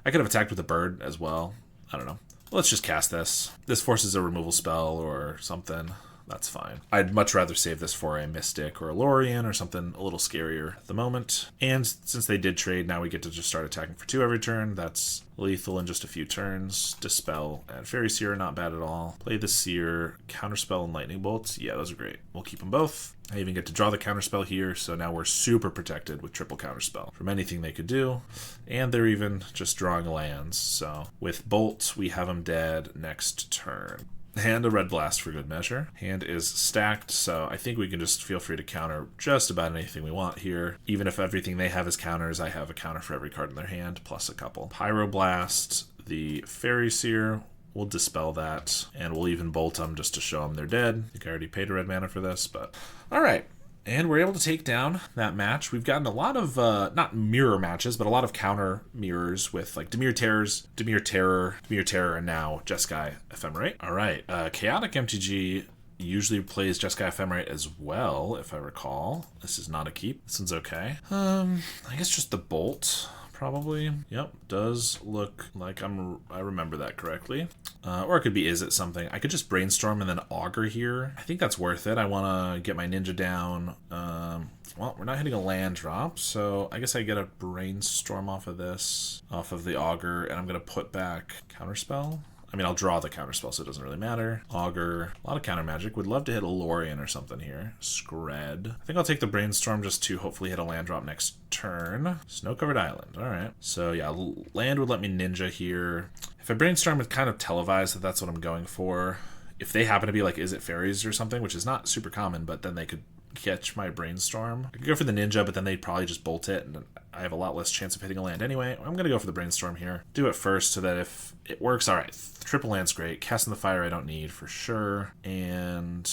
I could have attacked with a bird as well. I don't know. Let's just cast this. This forces a removal spell or something. That's fine. I'd much rather save this for a Mystic or a Lorien or something a little scarier at the moment. And since they did trade, now we get to just start attacking for 2 every turn. That's lethal in just a few turns. Dispel and Fairy Seer, not bad at all. Play the Seer, Counterspell, and Lightning Bolt. Yeah, those are great. We'll keep them both. I even get to draw the Counterspell here, so now we're super protected with triple Counterspell from anything they could do. And they're even just drawing lands, so with Bolt, we have them dead next turn. And a Red Blast for good measure. Hand is stacked, so I think we can just feel free to counter just about anything we want here. Even if everything they have is counters, I have a counter for every card in their hand, plus a couple. Pyroblast, the Fairy Seer, we'll dispel that, and we'll even bolt them just to show them they're dead. I think I already paid a red mana for this, but alright. And we're able to take down that match. We've gotten a lot of, not mirror matches, but a lot of counter mirrors with like Dimir Terrors, Dimir Terror, and now Jeskai Ephemerate. All right, Chaotic MTG usually plays Jeskai Ephemerate as well, if I recall. This is not a keep. This one's okay. I guess just the Bolt. Probably. Yep, does look like I remember that correctly. Or it could be Izzet something. I could just Brainstorm and then Augur here. I think that's worth it. I want to get my Ninja down. Well, we're not hitting a land drop, so I guess I get a Brainstorm off of this, off of the Augur, and I'm going to put back Counterspell. I mean, I'll draw the Counterspell, so it doesn't really matter. Augur, a lot of counter magic. Would love to hit a Lorien or something here. Scred. I think I'll take the Brainstorm just to hopefully hit a land drop next turn. Snow-covered island. All right. So yeah, land would let me Ninja here. If I Brainstorm, it's kind of televised that that's what I'm going for. If they happen to be like Izzet Faeries or something, which is not super common, but then they could catch my Brainstorm. I could go for the Ninja, but then they'd probably just bolt it, and I have a lot less chance of hitting a land anyway. I'm going to go for the Brainstorm here. Do it first so that if it works, all right, triple land's great. Casting the Fire I don't need for sure. And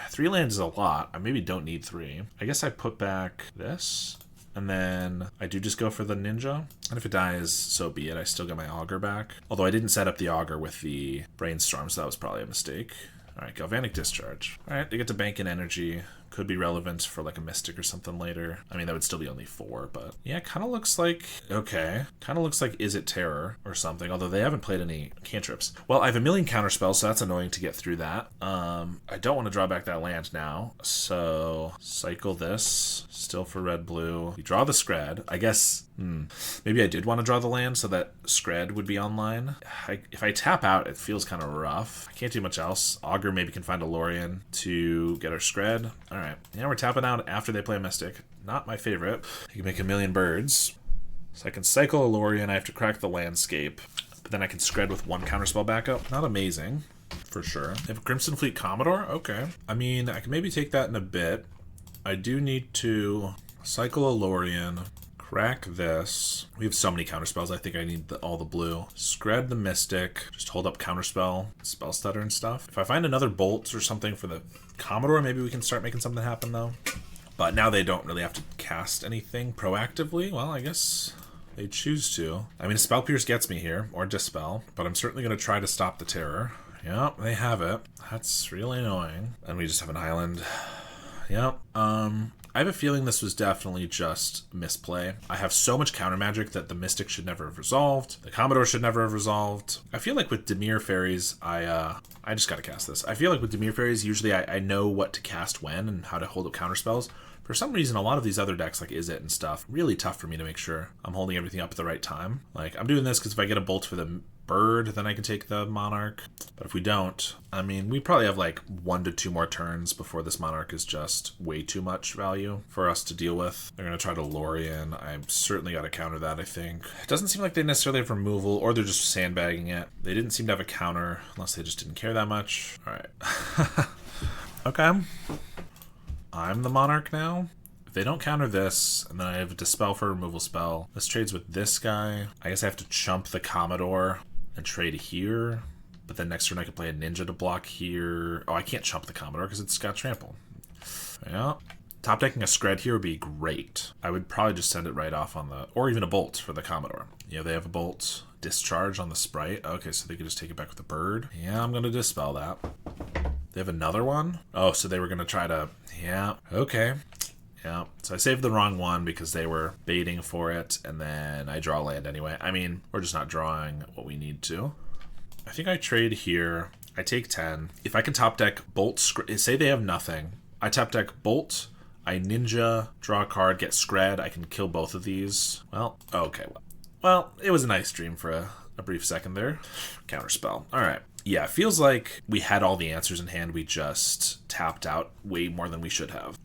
3 lands is a lot. I maybe don't need 3. I guess I put back this, and then I do just go for the Ninja. And if it dies, so be it. I still get my Augur back. Although I didn't set up the Augur with the Brainstorm, so that was probably a mistake. All right, Galvanic Discharge. All right, they get to bank in energy. Could be relevant for like a Mystic or something later. I mean, that would still be only 4, but yeah, kind of looks like, okay. Kind of looks like Izzet Terror or something, although they haven't played any cantrips. Well, I have a million counter spells, so that's annoying to get through that. I don't want to draw back that land now, so cycle this. Still for red-blue. You draw the Scred. I guess, maybe I did want to draw the land so that Scred would be online. If I tap out, it feels kind of rough. I can't do much else. Augur maybe can find a Lorien to get our Scred. All right. Yeah, we're tapping out after they play a Mystic. Not my favorite. You can make a million birds. So I can cycle a Lorien. I have to crack the landscape. But then I can Scred with 1 counterspell backup. Not amazing, for sure. They have a Crimson Fleet Commodore? Okay. I mean, I can maybe take that in a bit. I do need to cycle a Lorien. Crack this. We have so many counterspells. I think I need all the blue. Scred the Mystic. Just hold up counterspell, spell stutter and stuff. If I find another bolt or something for the Commodore, maybe we can start making something happen though. But now they don't really have to cast anything proactively. Well, I guess they choose to. I mean, Spell Pierce gets me here, or Dispel, but I'm certainly going to try to stop the Terror. Yep, they have it. That's really annoying. And we just have an island. Yep. I have a feeling this was definitely just misplay. I have so much counter magic that the Mystic should never have resolved. The Commodore should never have resolved. I feel like with Dimir Fairies, I just gotta cast this. I feel like with Dimir Fairies, usually I know what to cast when and how to hold up counter spells. For some reason, a lot of these other decks, like Izzet and stuff, really tough for me to make sure I'm holding everything up at the right time. Like, I'm doing this because if I get a bolt for the bird, then I can take the Monarch. But if we don't, I mean, we probably have like 1 to 2 more turns before this Monarch is just way too much value for us to deal with. They're going to try to Lorien. I've certainly got to counter that, I think. It doesn't seem like they necessarily have removal, or they're just sandbagging it. They didn't seem to have a counter, unless they just didn't care that much. All right. Okay. I'm the Monarch now. If they don't counter this, and then I have a Dispel for a removal spell. This trades with this guy. I guess I have to chump the Commodore and trade here. But then next turn I could play a Ninja to block here. Oh, I can't chump the Commodore because it's got Trample. Yeah. Top decking a Scred here would be great. I would probably just send it right off on the... Or even a Bolt for the Commodore. Yeah, they have a Bolt. Discharge on the Sprite. Okay, so they could just take it back with the Bird. Yeah, I'm going to Dispel that. They have another one? Oh, so they were going to try to... Yeah, okay. Yeah, so I saved the wrong one because they were baiting for it, and then I draw land anyway. I mean, we're just not drawing what we need to. I think I trade here. I take 10. If I can top deck Bolt... Say they have nothing. I top deck Bolt... I Ninja, draw a card, get Scred. I can kill both of these. Well, okay. Well, it was a nice dream for a brief second there. Counterspell. All right. Yeah, it feels like we had all the answers in hand. We just tapped out way more than we should have.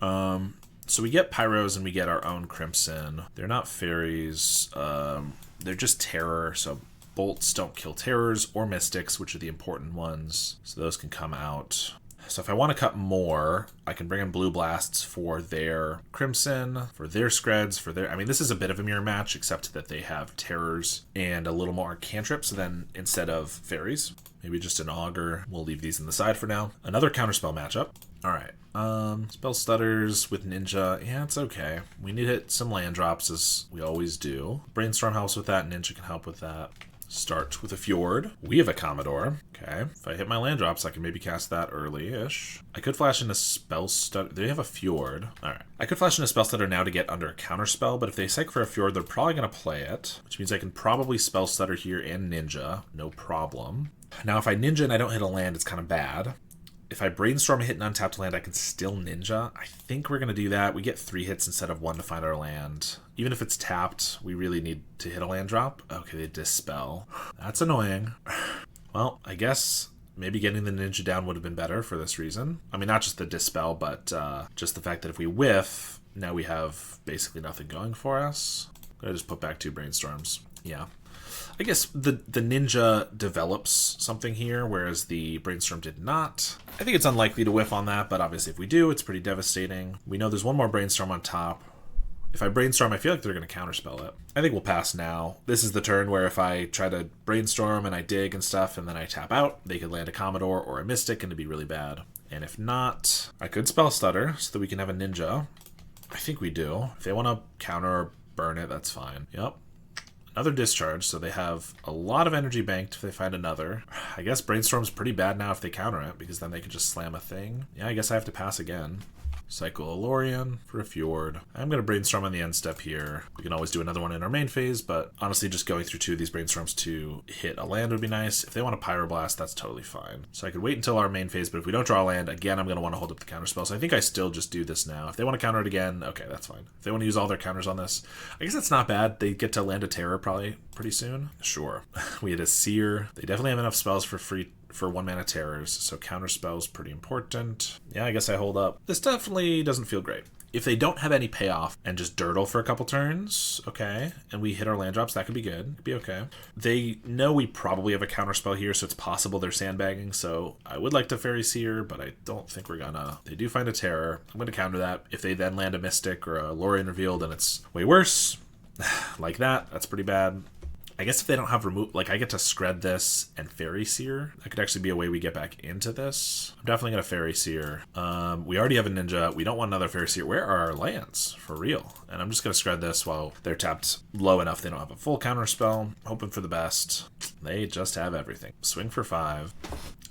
So we get Pyros and we get our own Crimson. They're not fairies. They're just terror, so bolts don't kill terrors or mystics, which are the important ones. So those can come out. So if I want to cut more, I can bring in Blue Blasts for their Crimson, for their Screds, for their... I mean, this is a bit of a mirror match, except that they have Terrors and a little more cantrips than instead of Fairies. Maybe just an Augur. We'll leave these in the side for now. Another Counterspell matchup. All right. Spell Stutters with Ninja. Yeah, it's okay. We need to hit some land drops, as we always do. Brainstorm helps with that. Ninja can help with that. Start with a Fjord. We have a Commodore. Okay. If I hit my land drops, I can maybe cast that early-ish. I could flash in a Spell Stutter. They have a Fjord. All right. I could flash in a Spell Stutter now to get under a Counterspell, but if they psych for a Fjord, they're probably going to play it, which means I can probably Spell Stutter here and Ninja. No problem. Now, if I Ninja and I don't hit a land, it's kind of bad. If I Brainstorm and hit an untapped land, I can still Ninja. I think we're going to do that. We get 3 hits instead of 1 to find our land. Even if it's tapped, we really need to hit a land drop. Okay, they Dispel. That's annoying. Well, I guess maybe getting the Ninja down would have been better for this reason. I mean, not just the Dispel, but just the fact that if we whiff, now we have basically nothing going for us. I'm going to just put back 2 Brainstorms. Yeah. I guess the Ninja develops something here, whereas the Brainstorm did not. I think it's unlikely to whiff on that, but obviously if we do, it's pretty devastating. We know there's one more Brainstorm on top. If I Brainstorm, I feel like they're going to counterspell it. I think we'll pass now. This is the turn where if I try to Brainstorm and I dig and stuff, and then I tap out, they could land a Commodore or a Mystic, and it'd be really bad. And if not, I could Spell Stutter so that we can have a Ninja. I think we do. If they want to counter or burn it, that's fine. Yep. Another Discharge, so they have a lot of energy banked if they find another. I guess Brainstorm's pretty bad now if they counter it, because then they could just slam a thing. Yeah, I guess I have to pass again. Cycle Alorian for a Fjord. I'm going to Brainstorm on the end step here. We can always do another one in our main phase, but honestly just going through 2 of these Brainstorms to hit a land would be nice. If they want a Pyroblast, that's totally fine. So I could wait until our main phase, but if we don't draw a land, again, I'm going to want to hold up the counterspell. So I think I still just do this now. If they want to counter it again, okay, that's fine. If they want to use all their counters on this, I guess that's not bad. They get to land a Terror probably pretty soon. Sure. We had a Seer. They definitely have enough spells for 1 mana terrors, so counterspell is pretty important. Yeah, I guess I hold up. This definitely doesn't feel great. If they don't have any payoff and just dirtle for a couple turns, okay, and we hit our land drops, that could be good. Could be okay. They know we probably have a counterspell here, so it's possible they're sandbagging, so I would like to Fairy Seer, but I don't think we're gonna. They do find a terror. I'm gonna counter that. If they then land a Mystic or a Lorien Reveal, then it's way worse. Like that, that's pretty bad. I guess if they don't have remove, like I get to Scred this and Fairy Seer. That could actually be a way we get back into this. I'm definitely going to Fairy Seer. We already have a Ninja. We don't want another Fairy Seer. Where are our lands? For real. And I'm just going to Scred this while they're tapped low enough they don't have a full counter spell. Hoping for the best. They just have everything. Swing for 5.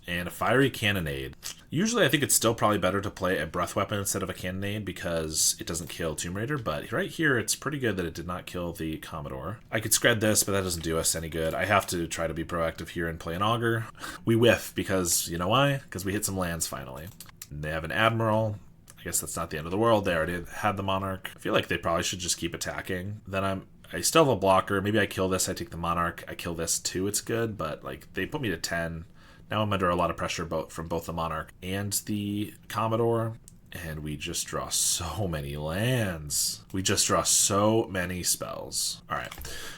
And a Fiery Cannonade. Usually I think it's still probably better to play a Breath Weapon instead of a Cannonade because it doesn't kill Tomb Raider, but right here it's pretty good that it did not kill the Commodore. I could Scred this, but that doesn't do us any good. I have to try to be proactive here and play an Augur. We whiff because, you know why? Because we hit some lands finally. They have an Admiral. I guess that's not the end of the world. They already had the Monarch. I feel like they probably should just keep attacking. Then I still have a blocker. Maybe I kill this, I take the Monarch. I kill this too, it's good, but like they put me to 10. Now I'm under a lot of pressure from both the Monarch and the Commodore, and we just draw so many lands. We just draw so many spells. All right.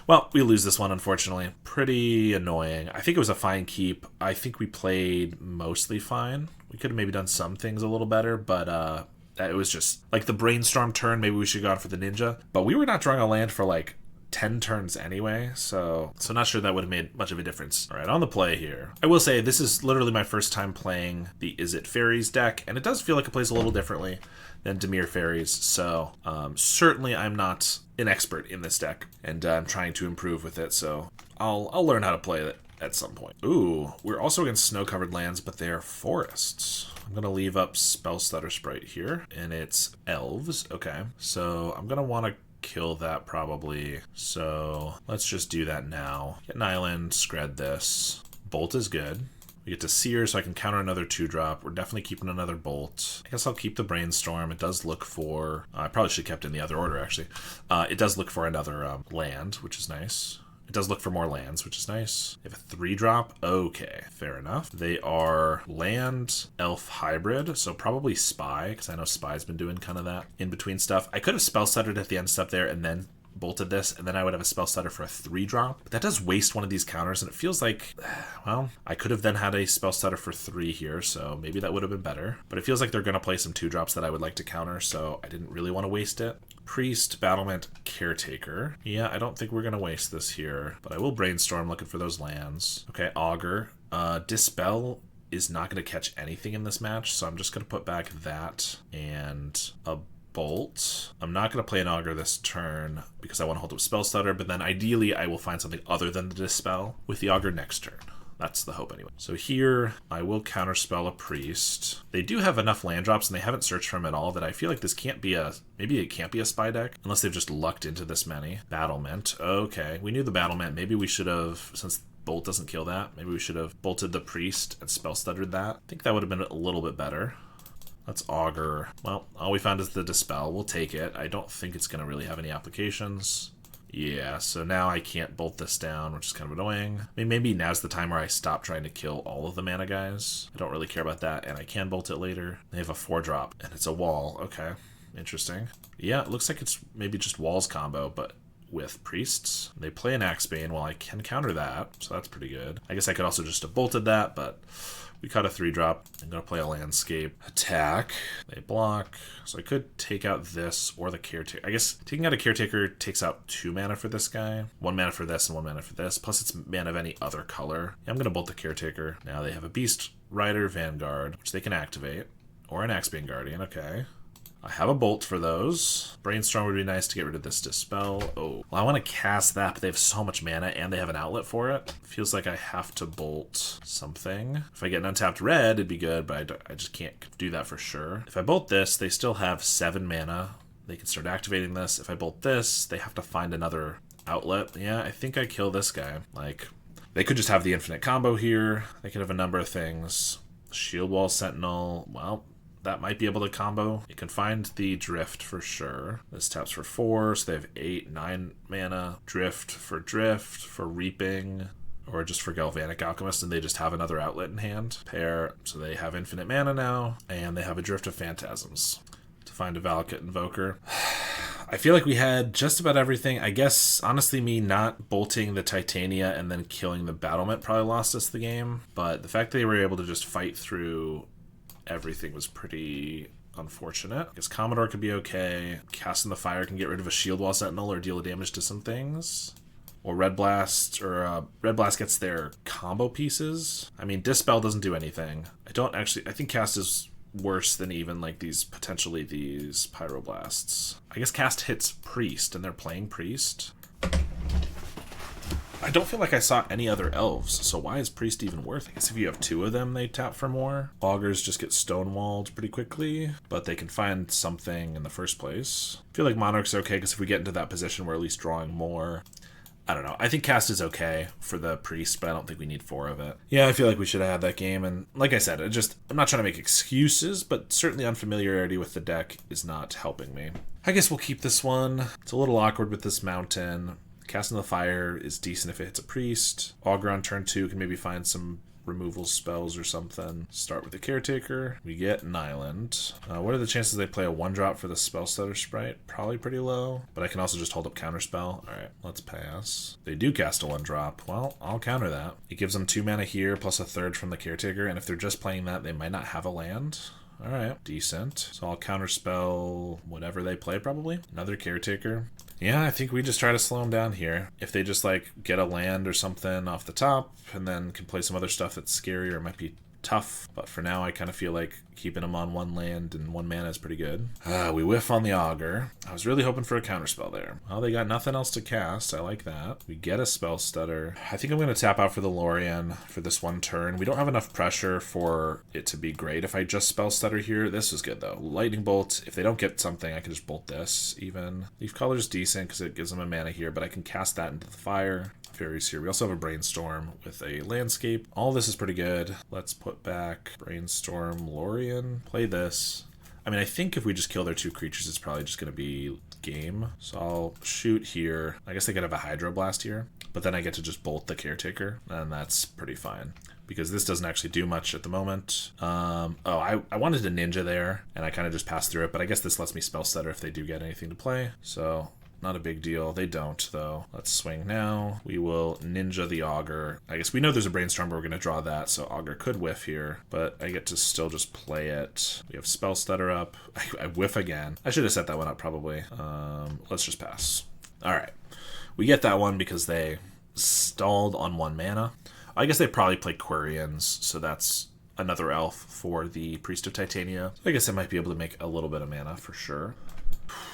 Well, we lose this one, unfortunately. Pretty annoying. I think it was a fine keep. I think we played mostly fine. We could have maybe done some things a little better, but It was just like the brainstorm turn. Maybe we should have gone for the ninja, but we were not drawing a land for like 10 turns anyway, so not sure that would have made much of a difference. All right, on the play here. I will say this is literally my first time playing the Izzet Faeries deck, and it does feel like it plays a little differently than Dimir Fairies, so certainly I'm not an expert in this deck, and I'm trying to improve with it, so I'll learn how to play it at some point. Ooh, we're also against snow-covered lands, but they are forests. I'm going to leave up Spell Stutter Sprite here, and it's elves. Okay, so I'm going to want to kill that probably. So let's just do that now. Get an island, scred this. Bolt is good. We get to Seer, so I can counter another 2-drop. We're definitely keeping another Bolt. I guess I'll keep the Brainstorm. It does look for... I probably should have kept it in the other order, actually. It does look for another land, which is nice. It does look for more lands, which is nice. They have a 3-drop. Okay, fair enough. They are land elf hybrid, so probably Spy, because I know Spy's been doing kind of that in-between stuff. I could have spell stuttered at the end step there and then bolted this, and then I would have a spell stutter for a 3-drop. But that does waste one of these counters, and it feels like, well, I could have then had a spell stutter for 3 here, so maybe that would have been better. But it feels like they're going to play some 2-drops that I would like to counter, so I didn't really want to waste it. Priest, Battlement, Caretaker. Yeah, I don't think we're going to waste this here, but I will Brainstorm looking for those lands. Okay, Augur. Dispel is not going to catch anything in this match, so I'm just going to put back that and a Bolt. I'm not going to play an Augur this turn because I want to hold up Spell Stutter, but then ideally I will find something other than the Dispel with the Augur next turn. That's the hope anyway. So here, I will counterspell a Priest. They do have enough land drops, and they haven't searched for them at all, that I feel like this can't be a... Maybe it can't be a Spy deck, unless they've just lucked into this many. Battlement. Okay, we knew the Battlement. Maybe we should have, since Bolt doesn't kill that, maybe we should have bolted the Priest and spell stuttered that. I think that would have been a little bit better. Let's Augur. Well, all we found is the Dispel. We'll take it. I don't think it's going to really have any applications. Yeah, so now I can't bolt this down, which is kind of annoying. I mean, maybe now's the time where I stop trying to kill all of the mana guys. I don't really care about that, and I can bolt it later. They have a 4-drop, and it's a wall. Okay, interesting. Yeah, it looks like it's maybe just walls combo, but with priests. They play an Axebane, well, I can counter that, so that's pretty good. I guess I could also just have bolted that, but... we caught a 3-drop. I'm going to play a landscape attack. They block. So I could take out this or the Caretaker. I guess taking out a Caretaker takes out 2 mana for this guy. 1 mana for this and 1 mana for this. Plus it's mana of any other color. Yeah, I'm going to bolt the Caretaker. Now they have a Beast Rider Vanguard, which they can activate. Or an Axebane Guardian. Okay. I have a bolt for those. Brainstorm would be nice to get rid of this Dispel. Oh, well, I want to cast that, but they have so much mana and they have an outlet for it. Feels like I have to bolt something. If I get an untapped red, it'd be good, but I just can't do that for sure. If I bolt this, they still have 7 mana. They can start activating this. If I bolt this, they have to find another outlet. Yeah, I think I kill this guy. Like, they could just have the infinite combo here. They could have a number of things. Shield Wall Sentinel. Well, that might be able to combo. You can find the Drift for sure. This taps for 4, so they have 8, 9 mana. Drift for Reaping, or just for Galvanic Alchemist, and they just have another outlet in hand. Pair, so they have infinite mana now, and they have a Drift of Phantasms to find a Valakut Invoker. I feel like we had just about everything. I guess, honestly, me not bolting the Titania and then killing the Battlement probably lost us the game, but the fact that they were able to just fight through everything was pretty unfortunate. I guess Commodore could be okay. Casting the Fire can get rid of a Shield Wall Sentinel or deal damage to some things. Or Red Blast gets their combo pieces. I mean, Dispel doesn't do anything. I think Cast is worse than even like these Pyroblasts. I guess Cast hits Priest and they're playing Priest. I don't feel like I saw any other elves, so why is Priest even worth it? I guess if you have 2 of them, they tap for more. Augurs just get stonewalled pretty quickly, but they can find something in the first place. I feel like Monarch's okay, because if we get into that position, we're at least drawing more. I don't know. I think Cast is okay for the Priest, but I don't think we need 4 of it. Yeah, I feel like we should have had that game, and like I said, I'm not trying to make excuses, but certainly unfamiliarity with the deck is not helping me. I guess we'll keep this one. It's a little awkward with this mountain. Casting the Fire is decent if it hits a Priest. Augur on turn 2 can maybe find some removal spells or something. Start with the Caretaker. We get an island. What are the chances they play a 1-drop for the Spell Stutter Sprite? Probably pretty low, but I can also just hold up Counterspell. Alright, let's pass. They do cast a 1-drop. Well, I'll counter that. It gives them 2 mana here plus a 3rd from the Caretaker, and if they're just playing that, they might not have a land. All right, decent. So I'll counterspell whatever they play, probably. Another Caretaker. Yeah, I think we just try to slow them down here. If they just, like, get a land or something off the top and then can play some other stuff that's scary or might be tough. But for now, I kind of feel like keeping them on one land and one mana is pretty good. We whiff on the Augur. I was really hoping for a counterspell there. Well, they got nothing else to cast. I like that. We get a Spell Stutter. I think I'm going to tap out for the Lorien for this one turn. We don't have enough pressure for it to be great. If I just Spell Stutter here, this is good though. Lightning Bolt. If they don't get something, I can just bolt this even. Leaf Color is decent because it gives them a mana here, but I can cast that into the fire. Fairies here. We also have a Brainstorm with a Landscape. All this is pretty good. Let's put back Brainstorm, Lorien. Play this. I mean, I think if we just kill their 2 creatures, it's probably just going to be game. So I'll shoot here. I guess they could have a Hydroblast here, but then I get to just bolt the Caretaker, and that's pretty fine because this doesn't actually do much at the moment. I wanted a Ninja there, and I kind of just passed through it, but I guess this lets me Spell Stutter if they do get anything to play. So not a big deal. They don't, though. Let's swing now. We will Ninja the Augur. I guess we know there's a Brainstorm, but we're going to draw that, so Augur could whiff here, but I get to still just play it. We have Spell Stutter up. I whiff again. I should have set that one up, probably. Let's just pass. All right. We get that one because they stalled on 1 mana. I guess they probably play Quirions, so that's another elf for the Priest of Titania. I guess I might be able to make a little bit of mana for sure.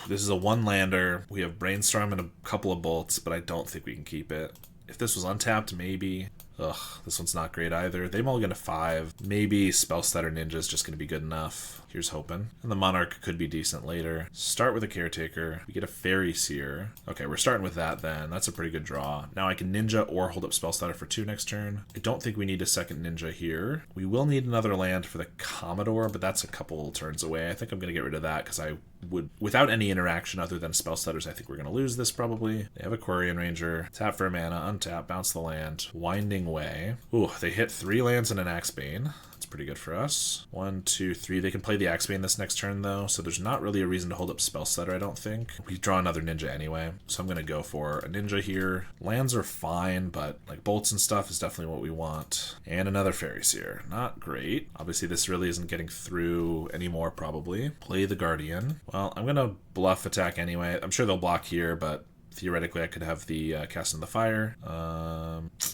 This is a 1-lander. We have Brainstorm and a couple of bolts, but I don't think we can keep it. If this was untapped, maybe. Ugh, this one's not great either. They mulligan to 5. Maybe Spell Stutter Ninja is just going to be good enough. Here's hoping. And the Monarch could be decent later. Start with a Caretaker. We get a Fairy Seer. Okay, we're starting with that then. That's a pretty good draw. Now I can Ninja or hold up Spell Stutter for 2 next turn. I don't think we need a second Ninja here. We will need another land for the Commodore, but that's a couple turns away. I think I'm going to get rid of that because I would, without any interaction other than Spell Stutters, I think we're going to lose this probably. They have a Quirion Ranger. Tap for a mana, untap, bounce the land. Winding Way. Ooh, they hit 3 lands and an Axebane. That's pretty good for us. 1, 2, 3. They can play the Axebane this next turn, though, so there's not really a reason to hold up Spell Stutter, I don't think. We draw another Ninja anyway, so I'm going to go for a Ninja here. Lands are fine, but like bolts and stuff is definitely what we want. And another Fairy Seer. Not great. Obviously, this really isn't getting through anymore, probably. Play the Guardian. Well, I'm going to bluff attack anyway. I'm sure they'll block here, but theoretically, I could have the Cast in the Fire.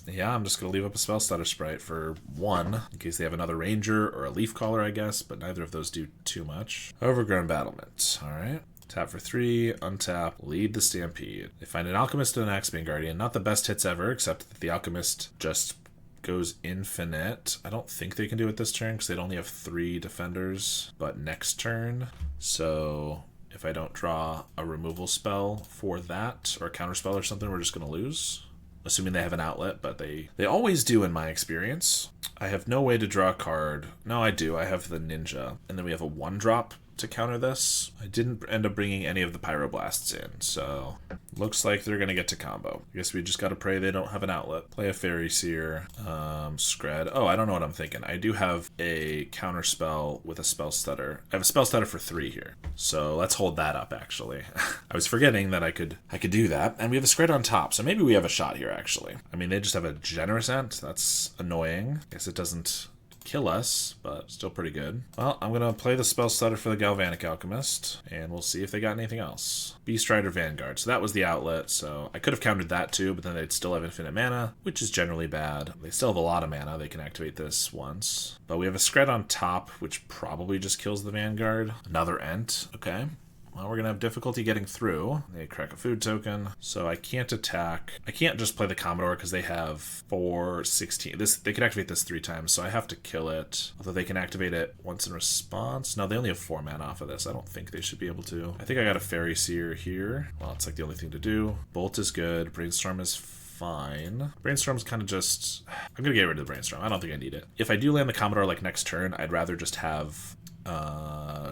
Yeah, I'm just going to leave up a Spell Stutter Sprite for 1, in case they have another Ranger or a Leaf Caller, I guess, but neither of those do too much. Overgrown Battlement. All right. Tap for 3, untap, lead the Stampede. They find an Alchemist and an Axebane Guardian. Not the best hits ever, except that the Alchemist just goes infinite. I don't think they can do it this turn, because they'd only have 3 defenders, but next turn. So if I don't draw a removal spell for that, or a counter spell or something, we're just going to lose. Assuming they have an outlet, but they always do in my experience. I have no way to draw a card. No, I do. I have the Ninja. And then we have a 1-drop to counter this. I didn't end up bringing any of the Pyroblasts in, so looks like they're going to get to combo. I guess we just got to pray they don't have an outlet. Play a Fairy Seer. Scred. Oh, I don't know what I'm thinking. I do have a counter spell with a Spell Stutter. I have a Spell Stutter for 3 here, so let's hold that up, actually. I was forgetting that I could do that, and we have a Scred on top, so maybe we have a shot here, actually. I mean, they just have a Generous Ent. That's annoying. I guess it doesn't kill us, but still pretty good. Well, I'm going to play the Spell Stutter for the Galvanic Alchemist, and we'll see if they got anything else. Beast Rider Vanguard. So that was the outlet, so I could have countered that too, but then they'd still have infinite mana, which is generally bad. They still have a lot of mana. They can activate this once. But we have a Scred on top, which probably just kills the Vanguard. Another Ent. Okay. Well, we're going to have difficulty getting through. They crack a food token, so I can't attack. I can't just play the Commodore because they have 4, 16. They can activate this 3 times, so I have to kill it. Although they can activate it once in response. No, they only have 4 mana off of this. I don't think they should be able to. I think I got a Fairy Seer here. Well, it's like the only thing to do. Bolt is good. Brainstorm is fine. Brainstorm's kind of just... I'm going to get rid of the Brainstorm. I don't think I need it. If I do land the Commodore like next turn, I'd rather just have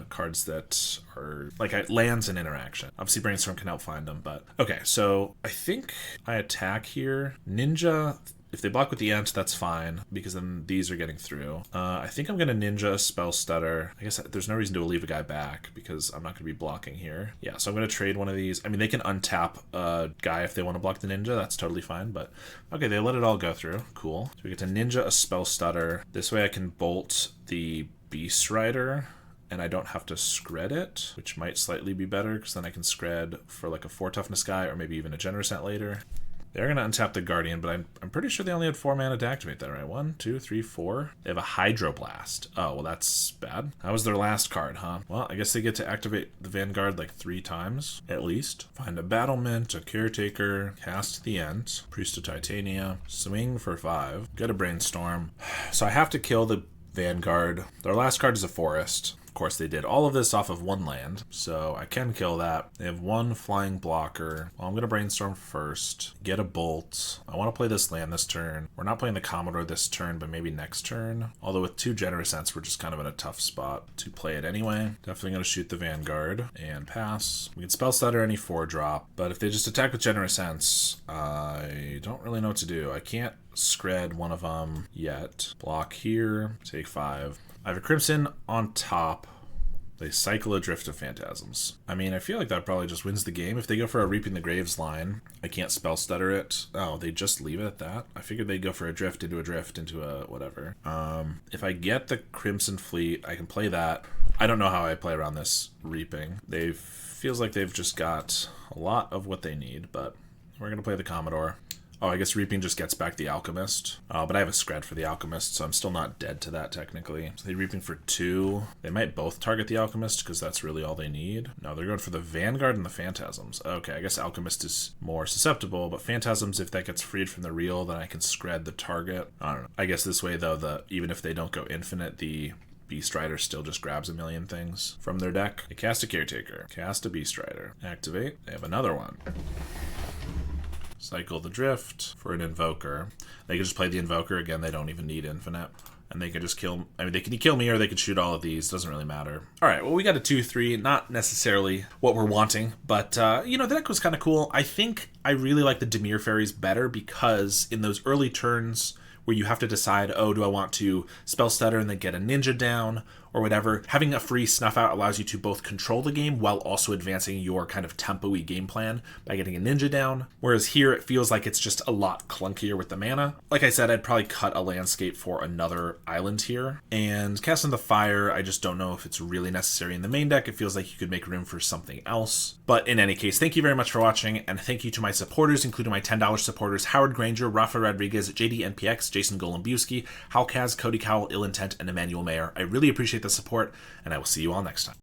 cards that are like lands and interaction. Obviously Brainstorm can help find them, but okay, so I think I attack here. Ninja, if they block with the Ent, that's fine, because then these are getting through. I think I'm going to Ninja a Spell Stutter. I guess there's no reason to leave a guy back, because I'm not going to be blocking here. Yeah, so I'm going to trade one of these. I mean, they can untap a guy if they want to block the Ninja. That's totally fine, but okay, they let it all go through. Cool. So we get to Ninja a Spell Stutter. This way I can bolt the Beast Rider. and I don't have to scred it, which might slightly be better because then I can scred for like a 4 toughness guy or maybe even a Generosent later. They're going to untap the Guardian, but I'm pretty sure they only had 4 mana to activate that, right? 1, 2, 3, 4. They have a Hydroblast. Oh, well, that's bad. That was their last card, huh? Well, I guess they get to activate the Vanguard like 3 times, at least. Find a Battlement, a Caretaker, cast the Ent, Priest of Titania, swing for 5, get a Brainstorm. So I have to kill the Vanguard. Their last card is a Forest. Of course, they did all of this off of 1 land, so I can kill that. They have 1 flying blocker. Well, I'm going to Brainstorm first, get a Bolt. I want to play this land this turn. We're not playing the Commodore this turn, but maybe next turn. Although with 2 Generosents, we're just kind of in a tough spot to play it anyway. Definitely going to shoot the Vanguard and pass. We can Spell Stutter any 4-drop, but if they just attack with Generosents, I don't really know what to do. I can't scred one of them yet. Block here, take 5. I have a Crimson on top. They cycle a Drift of Phantasms. I mean, I feel like that probably just wins the game. If they go for a Reaping the Graves line, I can't Spell Stutter it. Oh, they just leave it at that? I figured they'd go for a Drift into a whatever. If I get the Crimson Fleet, I can play that. I don't know how I play around this Reaping. Feels like they've just got a lot of what they need, but we're going to play the Commodore. Oh, I guess Reaping just gets back the Alchemist. But I have a scred for the Alchemist, so I'm still not dead to that technically. So they're Reaping for 2. They might both target the Alchemist because that's really all they need. No, they're going for the Vanguard and the Phantasms. Okay, I guess Alchemist is more susceptible, but Phantasms, if that gets freed from the reel, then I can scred the target. I don't know. I guess this way, though, even if they don't go infinite, the Beast Rider still just grabs a million things from their deck. They cast a Caretaker, cast a Beast Rider, activate. They have another one. Cycle the Drift for an Invoker. They can just play the Invoker. Again, they don't even need infinite. And they can just kill... I mean, they can kill me or they can shoot all of these. Doesn't really matter. All right, well, we got a 2-3. Not necessarily what we're wanting. But, you know, the deck was kind of cool. I think I really like the Dimir Fairies better because in those early turns where you have to decide, oh, do I want to Spell Stutter and then get a Ninja down or whatever, having a free Snuff Out allows you to both control the game while also advancing your kind of tempo-y game plan by getting a Ninja down. Whereas here it feels like it's just a lot clunkier with the mana. Like I said, I'd probably cut a landscape for another island here. And Casting the Fire, I just don't know if it's really necessary in the main deck. It feels like you could make room for something else. But in any case, thank you very much for watching, and thank you to my supporters, including my $10 supporters, Howard Granger, Rafa Rodriguez, JD NPX, Jason Golombiewski, Halkaz, Cody Cowell, Ill Intent, and Emmanuel Mayer. I really appreciate the support, and I will see you all next time.